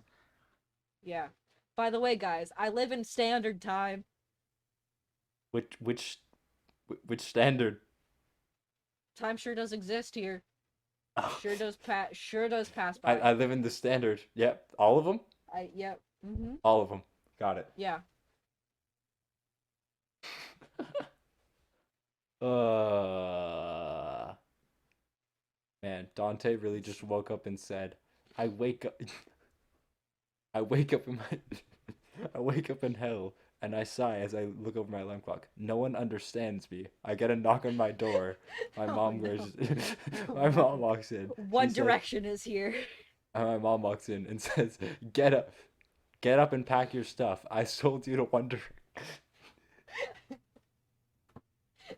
Speaker 1: Yeah. By the way, guys, I live in standard time.
Speaker 2: Which standard?
Speaker 1: Time sure does exist here.
Speaker 2: Oh.
Speaker 1: Sure does pass by.
Speaker 2: I live in the standard. Yep. All of them?
Speaker 1: Yep. Mhm.
Speaker 2: All of them. Got it.
Speaker 1: Yeah.
Speaker 2: Man, Dante really just woke up and said, I wake up I wake up in my I wake up in hell and I sigh as I look over my alarm clock. No one understands me. I get a knock on my door. My mom my mom walks in.
Speaker 1: One Direction is here.
Speaker 2: And my mom walks in and says, Get up and pack your stuff. I sold you to One Direction.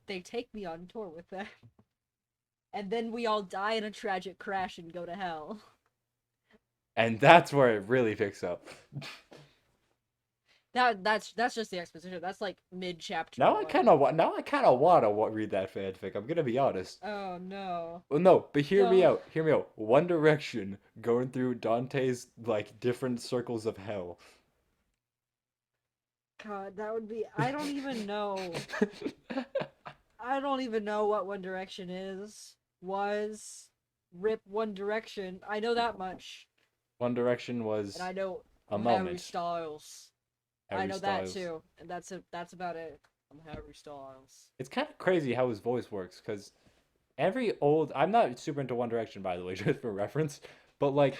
Speaker 1: They take me on tour with them. And then we all die in a tragic crash and go to hell.
Speaker 2: And that's where it really picks up.
Speaker 1: That's just the exposition. That's like mid-chapter.
Speaker 2: Now I kind of want to read that fanfic. I'm gonna be honest.
Speaker 1: Oh no.
Speaker 2: Well, no, but hear me out. Hear me out. One Direction going through Dante's like different circles of hell.
Speaker 1: God, that would be. I don't even know. I don't even know what One Direction is. Was. Rip One Direction. I know that much.
Speaker 2: One Direction was.
Speaker 1: And I know
Speaker 2: a
Speaker 1: Harry
Speaker 2: moment.
Speaker 1: Styles. I know that too, and that's about it. I'm Harry Styles.
Speaker 2: It's kind of crazy how his voice works, because I'm not super into One Direction, by the way, just for reference, but like,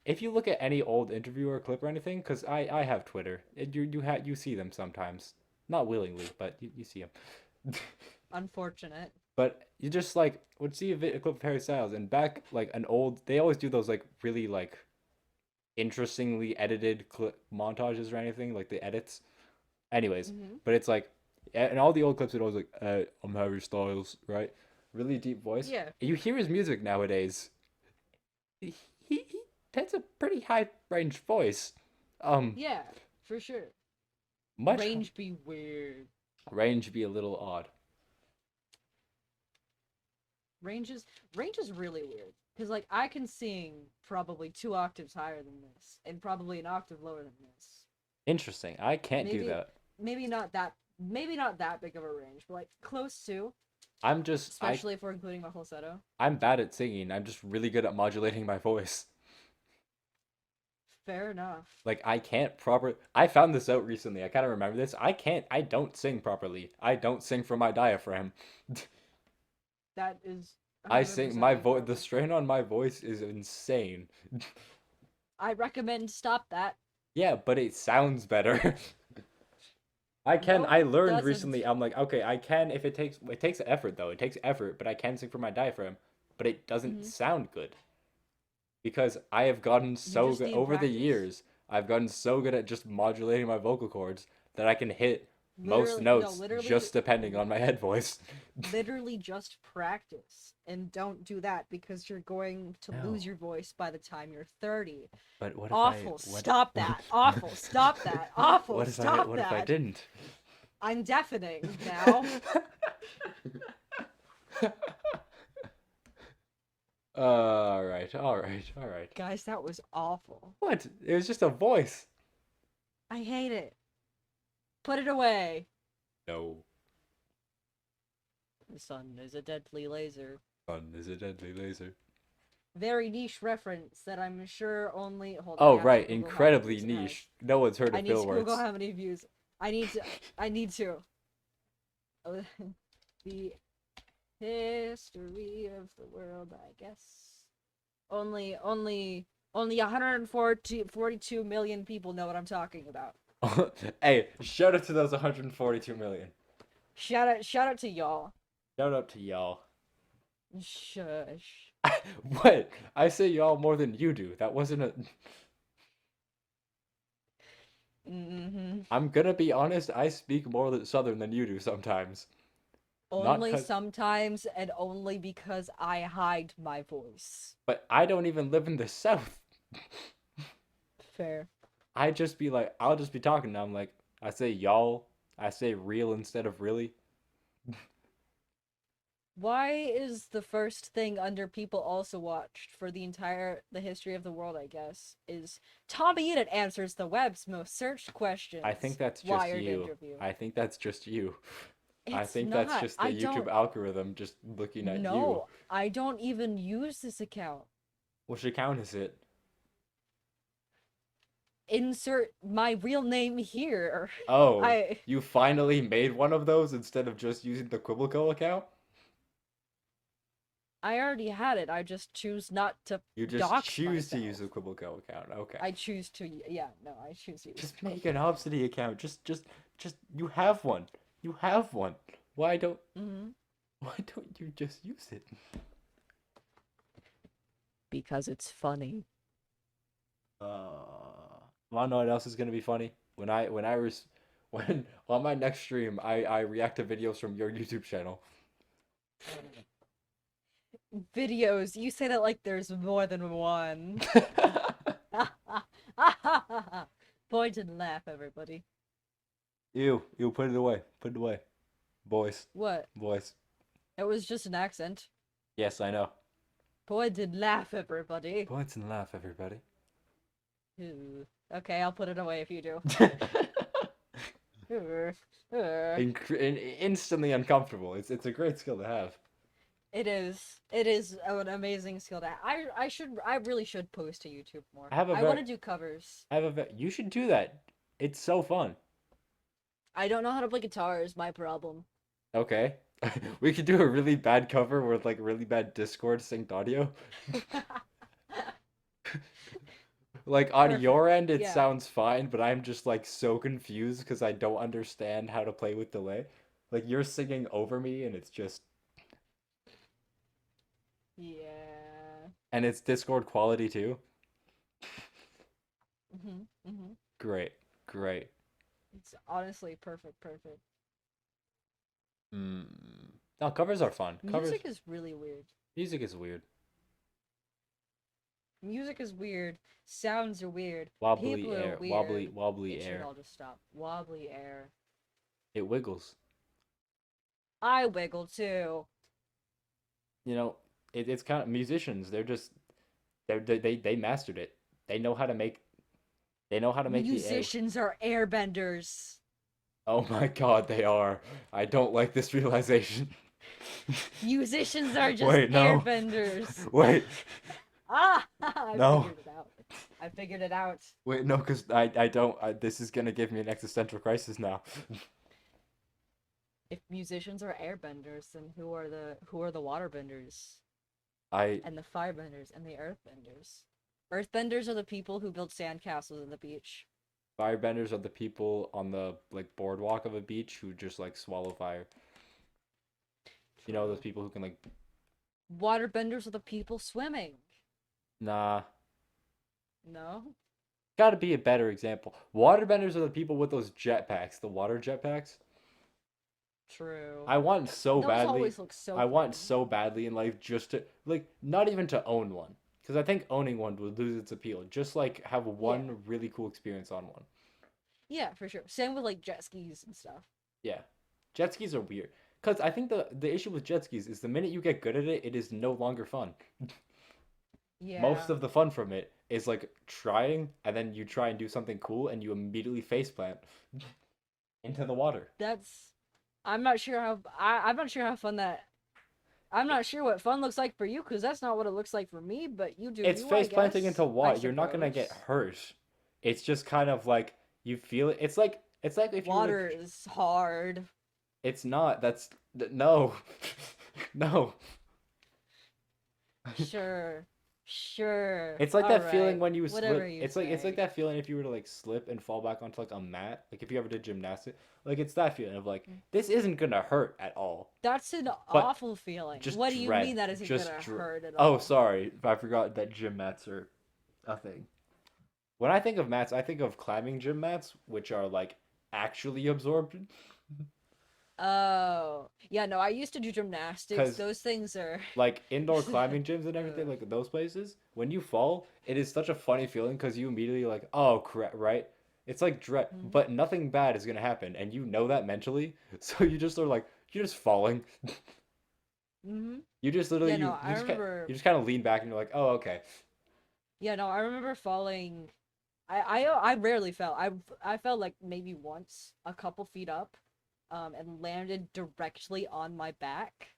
Speaker 2: if you look at any old interview or clip or anything, because I have Twitter, you see them sometimes, not willingly, but you see them.
Speaker 1: Unfortunate.
Speaker 2: But you just like would see a clip of Harry Styles, and back like they always do those like really like interestingly edited montages or anything, like the edits. Anyways, but it's like, in all the old clips, it always like, I'm Harry Styles, right? Really deep voice.
Speaker 1: Yeah.
Speaker 2: You hear his music nowadays. He has a pretty high range voice.
Speaker 1: Yeah, for sure. Range be weird.
Speaker 2: Range be a little odd.
Speaker 1: Range is really weird. Because, like, I can sing probably 2 octaves higher than this, and probably an octave lower than this.
Speaker 2: Interesting. I can't do that.
Speaker 1: Maybe not that big of a range, but, like, close to.
Speaker 2: Especially
Speaker 1: if we're including my falsetto.
Speaker 2: I'm bad at singing. I'm just really good at modulating my voice.
Speaker 1: Fair enough.
Speaker 2: Like, I found this out recently. I kind of remember this. I don't sing properly. I don't sing from my diaphragm.
Speaker 1: That is...
Speaker 2: I sing, the strain on my voice is insane.
Speaker 1: I recommend stop that.
Speaker 2: Yeah, but it sounds better. I learned recently, I'm like, okay, I can, if it takes effort though, it takes effort, but I can sing from my diaphragm, but it doesn't sound good. Because I have gotten so good, over the years, I've gotten so good at just modulating my vocal cords that I can hit most notes just depending on my head voice.
Speaker 1: Literally just practice, and don't do that because you're going to lose your voice by the time you're 30.
Speaker 2: But what
Speaker 1: if stop that. Awful, stop that. Awful,
Speaker 2: what if I didn't?
Speaker 1: I'm deafening now.
Speaker 2: All right, all right, all right.
Speaker 1: Guys, that was awful.
Speaker 2: What? It was just a voice.
Speaker 1: I hate it. Put it away.
Speaker 2: No.
Speaker 1: The sun is a deadly laser.
Speaker 2: Sun is a deadly laser.
Speaker 1: Very niche reference that I'm sure only. Hold on.
Speaker 2: Oh,
Speaker 1: I have to
Speaker 2: right.
Speaker 1: Google how many
Speaker 2: Incredibly
Speaker 1: views it has.
Speaker 2: niche. No one's heard
Speaker 1: I
Speaker 2: of
Speaker 1: need to
Speaker 2: Bill
Speaker 1: Google
Speaker 2: Words.
Speaker 1: how many views. I need to. I need to. The history of the world, I guess. Only 142 million people know what I'm talking about.
Speaker 2: Hey, shout out to those 142 million.
Speaker 1: Shout out to y'all.
Speaker 2: Shout out to y'all.
Speaker 1: Shush.
Speaker 2: What? I say y'all more than you do. That wasn't a. I'm gonna be honest. I speak more Southern than you do sometimes.
Speaker 1: Only sometimes, and only because I hide my voice.
Speaker 2: But I don't even live in the South.
Speaker 1: Fair.
Speaker 2: I'll just be talking now. I'm like, I say y'all. I say real instead of really.
Speaker 1: Why is the first thing under people also watched for the history of the world, I guess, is Tommy Unit answers the web's most searched questions.
Speaker 2: I think that's just
Speaker 1: Wired
Speaker 2: you.
Speaker 1: interview.
Speaker 2: I think that's just you. I
Speaker 1: It's
Speaker 2: think
Speaker 1: not.
Speaker 2: that's just the
Speaker 1: I
Speaker 2: YouTube
Speaker 1: don't.
Speaker 2: algorithm just looking at you.
Speaker 1: No, I don't even use this account.
Speaker 2: Which account is it?
Speaker 1: Insert my real name here.
Speaker 2: Oh,
Speaker 1: I
Speaker 2: you finally made one of those instead of just using the Quibble Co account?
Speaker 1: already had it. I just choose not to.
Speaker 2: You just
Speaker 1: dox
Speaker 2: choose to
Speaker 1: myself.
Speaker 2: use the Quibble Co account. Okay.
Speaker 1: I choose to. Yeah, no, I choose to.
Speaker 2: Just make an Obsidy account. Just you have one. You have one. Why don't Why don't you just use it?
Speaker 1: Because it's funny.
Speaker 2: Wanna know what else is gonna be funny? When on my next stream I react to videos from your YouTube channel.
Speaker 1: Videos. You say that like there's more than one. Point and laugh, everybody.
Speaker 2: Ew, put it away. Put it away. Boys.
Speaker 1: What?
Speaker 2: Boys.
Speaker 1: It was just an accent.
Speaker 2: Yes, I know.
Speaker 1: Point and laugh, everybody.
Speaker 2: Points and laugh, everybody.
Speaker 1: Ooh. Okay, I'll put it away if you do.
Speaker 2: Instantly uncomfortable. It's a great skill to have.
Speaker 1: It is. It is an amazing skill to have. I really should post to YouTube more. I want to do covers.
Speaker 2: You should do that. It's so fun.
Speaker 1: I don't know how to play guitar is my problem.
Speaker 2: Okay. We could do a really bad cover with like really bad Discord synced audio. Like on
Speaker 1: Perfect.
Speaker 2: your end it
Speaker 1: Yeah.
Speaker 2: sounds fine, but I'm just like so confused because I don't understand how to play with delay. Like you're singing over me and it's just
Speaker 1: Yeah.
Speaker 2: and it's Discord quality too.
Speaker 1: Mhm.
Speaker 2: Great.
Speaker 1: It's honestly perfect.
Speaker 2: No, covers are fun.
Speaker 1: Music is really weird.
Speaker 2: Music is weird.
Speaker 1: Music is weird. Sounds are weird.
Speaker 2: Wobbly
Speaker 1: People
Speaker 2: air.
Speaker 1: are weird.
Speaker 2: Wobbly
Speaker 1: It should
Speaker 2: air.
Speaker 1: all just stop. Wobbly air.
Speaker 2: It wiggles.
Speaker 1: I wiggle too.
Speaker 2: You know, it's kind of musicians. They mastered it. They know how to make the air.
Speaker 1: Musicians are airbenders.
Speaker 2: Oh my God, they are. I don't like this realization.
Speaker 1: Musicians are just
Speaker 2: Wait, no.
Speaker 1: airbenders.
Speaker 2: Wait.
Speaker 1: I figured it out.
Speaker 2: Wait, no, because I don't. This is gonna give me an existential crisis now.
Speaker 1: If musicians are airbenders, then who are the waterbenders?
Speaker 2: I
Speaker 1: And the firebenders and the earthbenders. Earthbenders are the people who build sandcastles on the beach.
Speaker 2: Firebenders are the people on the like boardwalk of a beach who just like swallow fire. You know those people who can like.
Speaker 1: Waterbenders are the people swimming.
Speaker 2: Nah.
Speaker 1: No?
Speaker 2: Gotta be a better example. Waterbenders are the people with those jetpacks, the water jetpacks.
Speaker 1: True.
Speaker 2: I want so
Speaker 1: Those
Speaker 2: badly.
Speaker 1: always look so
Speaker 2: I want
Speaker 1: fun.
Speaker 2: so badly in life just to like not even to own one, because I think owning one would lose its appeal. Just like have one really cool experience on one.
Speaker 1: Yeah, for sure. Same with like jet skis and stuff.
Speaker 2: Yeah, jet skis are weird. Cause I think the issue with jet skis is the minute you get good at it, it is no longer fun.
Speaker 1: Yeah.
Speaker 2: Most of the fun from it is like trying, and then you try and do something cool, and you immediately faceplant into the water.
Speaker 1: That's. I'm not sure how. I'm not sure how fun that. I'm not sure what fun looks like for you, because that's not what it looks like for me. But you do.
Speaker 2: It's
Speaker 1: You, I
Speaker 2: face planting
Speaker 1: guess.
Speaker 2: into
Speaker 1: I
Speaker 2: water. You're not gonna
Speaker 1: suppose.
Speaker 2: get hurt. It's just kind of like you feel it. It's like if you were
Speaker 1: Water is hard.
Speaker 2: It's not. No, no.
Speaker 1: Sure. Sure.
Speaker 2: It's like that feeling
Speaker 1: Alright.
Speaker 2: when you
Speaker 1: Whatever
Speaker 2: slip.
Speaker 1: you
Speaker 2: It's like
Speaker 1: say.
Speaker 2: that feeling if you were to like slip and fall back onto like a mat. Like if you ever did gymnastics. Like it's that feeling of like this isn't gonna hurt at all.
Speaker 1: That's an
Speaker 2: But
Speaker 1: awful feeling.
Speaker 2: just
Speaker 1: What do you
Speaker 2: dread.
Speaker 1: mean that isn't
Speaker 2: Just
Speaker 1: gonna
Speaker 2: dread.
Speaker 1: hurt at
Speaker 2: Oh,
Speaker 1: all?
Speaker 2: sorry. I forgot that gym mats are a thing. When I think of mats, I think of climbing gym mats, which are like actually absorbed.
Speaker 1: Oh. Yeah, no, I used to do gymnastics.
Speaker 2: Because
Speaker 1: Those things are
Speaker 2: like indoor climbing gyms and everything,
Speaker 1: Ugh.
Speaker 2: like those places, when you fall, it is such a funny feeling because you immediately like, oh crap, right? It's like dread,
Speaker 1: Mhm.
Speaker 2: but nothing bad is gonna happen, and you know that mentally, so you just are like, you're just falling.
Speaker 1: Mhm.
Speaker 2: You just literally
Speaker 1: Yeah, no, I remember.
Speaker 2: you just kind of lean back and you're like, oh okay.
Speaker 1: Yeah, no, I remember falling. I rarely fell. I fell like maybe once, a couple feet up, and landed directly on my back.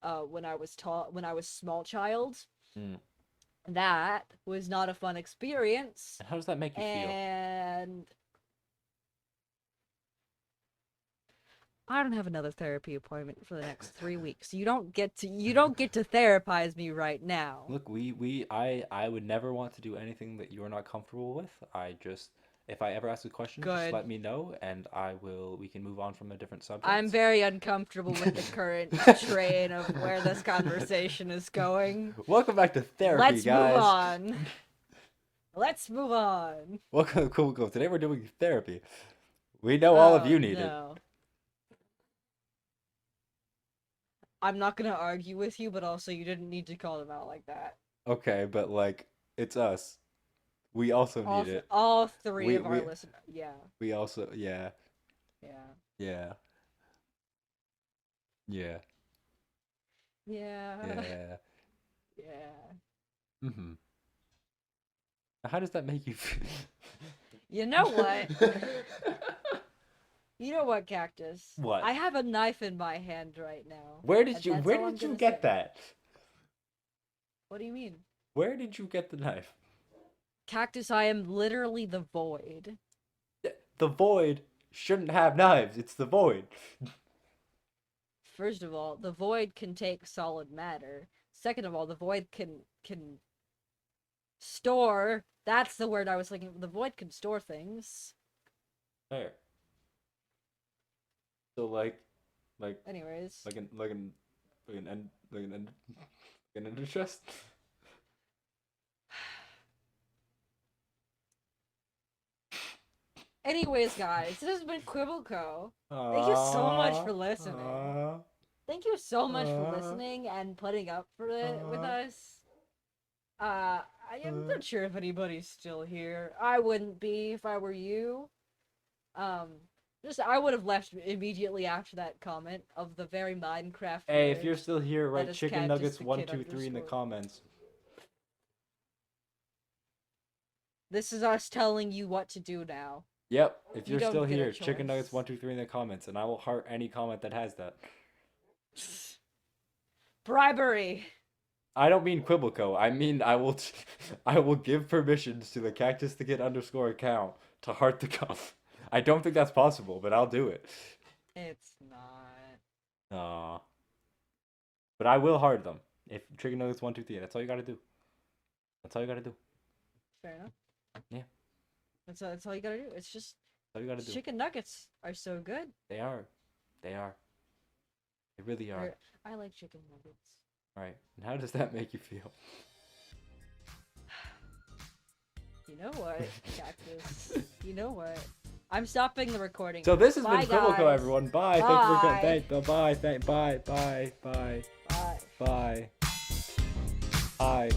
Speaker 1: When I was small child.
Speaker 2: Mm.
Speaker 1: That was not a fun experience,
Speaker 2: And how does that make you feel?
Speaker 1: and I don't have another therapy appointment for the next 3 weeks. You don't get to therapize me right now.
Speaker 2: Look, I would never want to do anything that you're not comfortable with. If I ever ask a question, just
Speaker 1: Good.
Speaker 2: let me know, and we can move on from a different subject.
Speaker 1: I'm very uncomfortable with the current train of where this conversation is going.
Speaker 2: Welcome back to therapy,
Speaker 1: Let's
Speaker 2: guys.
Speaker 1: move on. Let's move on.
Speaker 2: Welcome to Quibble Co. Today we're doing therapy. We know all of you need it.
Speaker 1: No. I'm not gonna argue with you, but also you didn't need to call them out like that.
Speaker 2: Okay, but like, it's us. We also
Speaker 1: All,
Speaker 2: need it.
Speaker 1: all three
Speaker 2: We-
Speaker 1: of our
Speaker 2: we-
Speaker 1: listeners. Yeah.
Speaker 2: We also, yeah,
Speaker 1: Yeah.
Speaker 2: yeah, yeah,
Speaker 1: Yeah.
Speaker 2: yeah.
Speaker 1: Yeah.
Speaker 2: Mm-hmm. How does that make you feel?
Speaker 1: You know what? You know what, Cactus?
Speaker 2: What?
Speaker 1: I have a knife in my hand right now.
Speaker 2: Where
Speaker 1: and
Speaker 2: did you
Speaker 1: that's
Speaker 2: Where
Speaker 1: all I'm
Speaker 2: did you
Speaker 1: gonna
Speaker 2: get
Speaker 1: say.
Speaker 2: that?
Speaker 1: What do you mean?
Speaker 2: Where did you get the knife?
Speaker 1: Cactus, I am literally the void.
Speaker 2: The void shouldn't have knives. It's the void.
Speaker 1: First of all, the void can take solid matter. Second of all, the void can store. That's the word I was thinking. The void can store things.
Speaker 2: There. So like
Speaker 1: Anyways.
Speaker 2: an ender chest.
Speaker 1: Anyways, guys, this has been Quibble Co. Thank you so much for listening. Thank you so much for listening and putting up for it with us. I am not sure if anybody's still here. I wouldn't be if I were you. I would have left immediately after that comment of the very Minecraft.
Speaker 2: Hey, if
Speaker 1: word
Speaker 2: you're still here,
Speaker 1: that
Speaker 2: write
Speaker 1: is
Speaker 2: chicken
Speaker 1: Cactus
Speaker 2: nuggets
Speaker 1: the
Speaker 2: 1,
Speaker 1: Kid
Speaker 2: 2, 3 in the
Speaker 1: underscore.
Speaker 2: comments.
Speaker 1: This is us telling you what to do now.
Speaker 2: Yep, if
Speaker 1: You
Speaker 2: you're
Speaker 1: don't
Speaker 2: still
Speaker 1: get a
Speaker 2: here, chicken nuggets
Speaker 1: choice.
Speaker 2: 1, 2, 3 in the comments, and I will heart any comment that has that.
Speaker 1: Bribery.
Speaker 2: I don't mean Quibble Co. I mean I will I will give permissions to the Cactus the Kid underscore account to heart the comment. I don't think that's possible, but I'll do it.
Speaker 1: It's not.
Speaker 2: Aw. But I will heart them. If chicken nuggets 1, 2, 3, that's all you gotta do. That's all you gotta do.
Speaker 1: Fair enough.
Speaker 2: Yeah.
Speaker 1: That's all you gotta do. It's just
Speaker 2: That's all you gotta do.
Speaker 1: chicken nuggets are so good.
Speaker 2: They are. They are. They really are.
Speaker 1: I like chicken nuggets.
Speaker 2: Alright. And how does that make you feel?
Speaker 1: You know what, Cactus? You know what? I'm stopping the recording.
Speaker 2: So this has
Speaker 1: Bye,
Speaker 2: been Quibble Co,
Speaker 1: guys.
Speaker 2: everyone. Bye. Thank you for
Speaker 1: Bye.
Speaker 2: coming. Bye. Bye. Bye. Bye. Bye.
Speaker 1: Bye.
Speaker 2: Bye. Bye.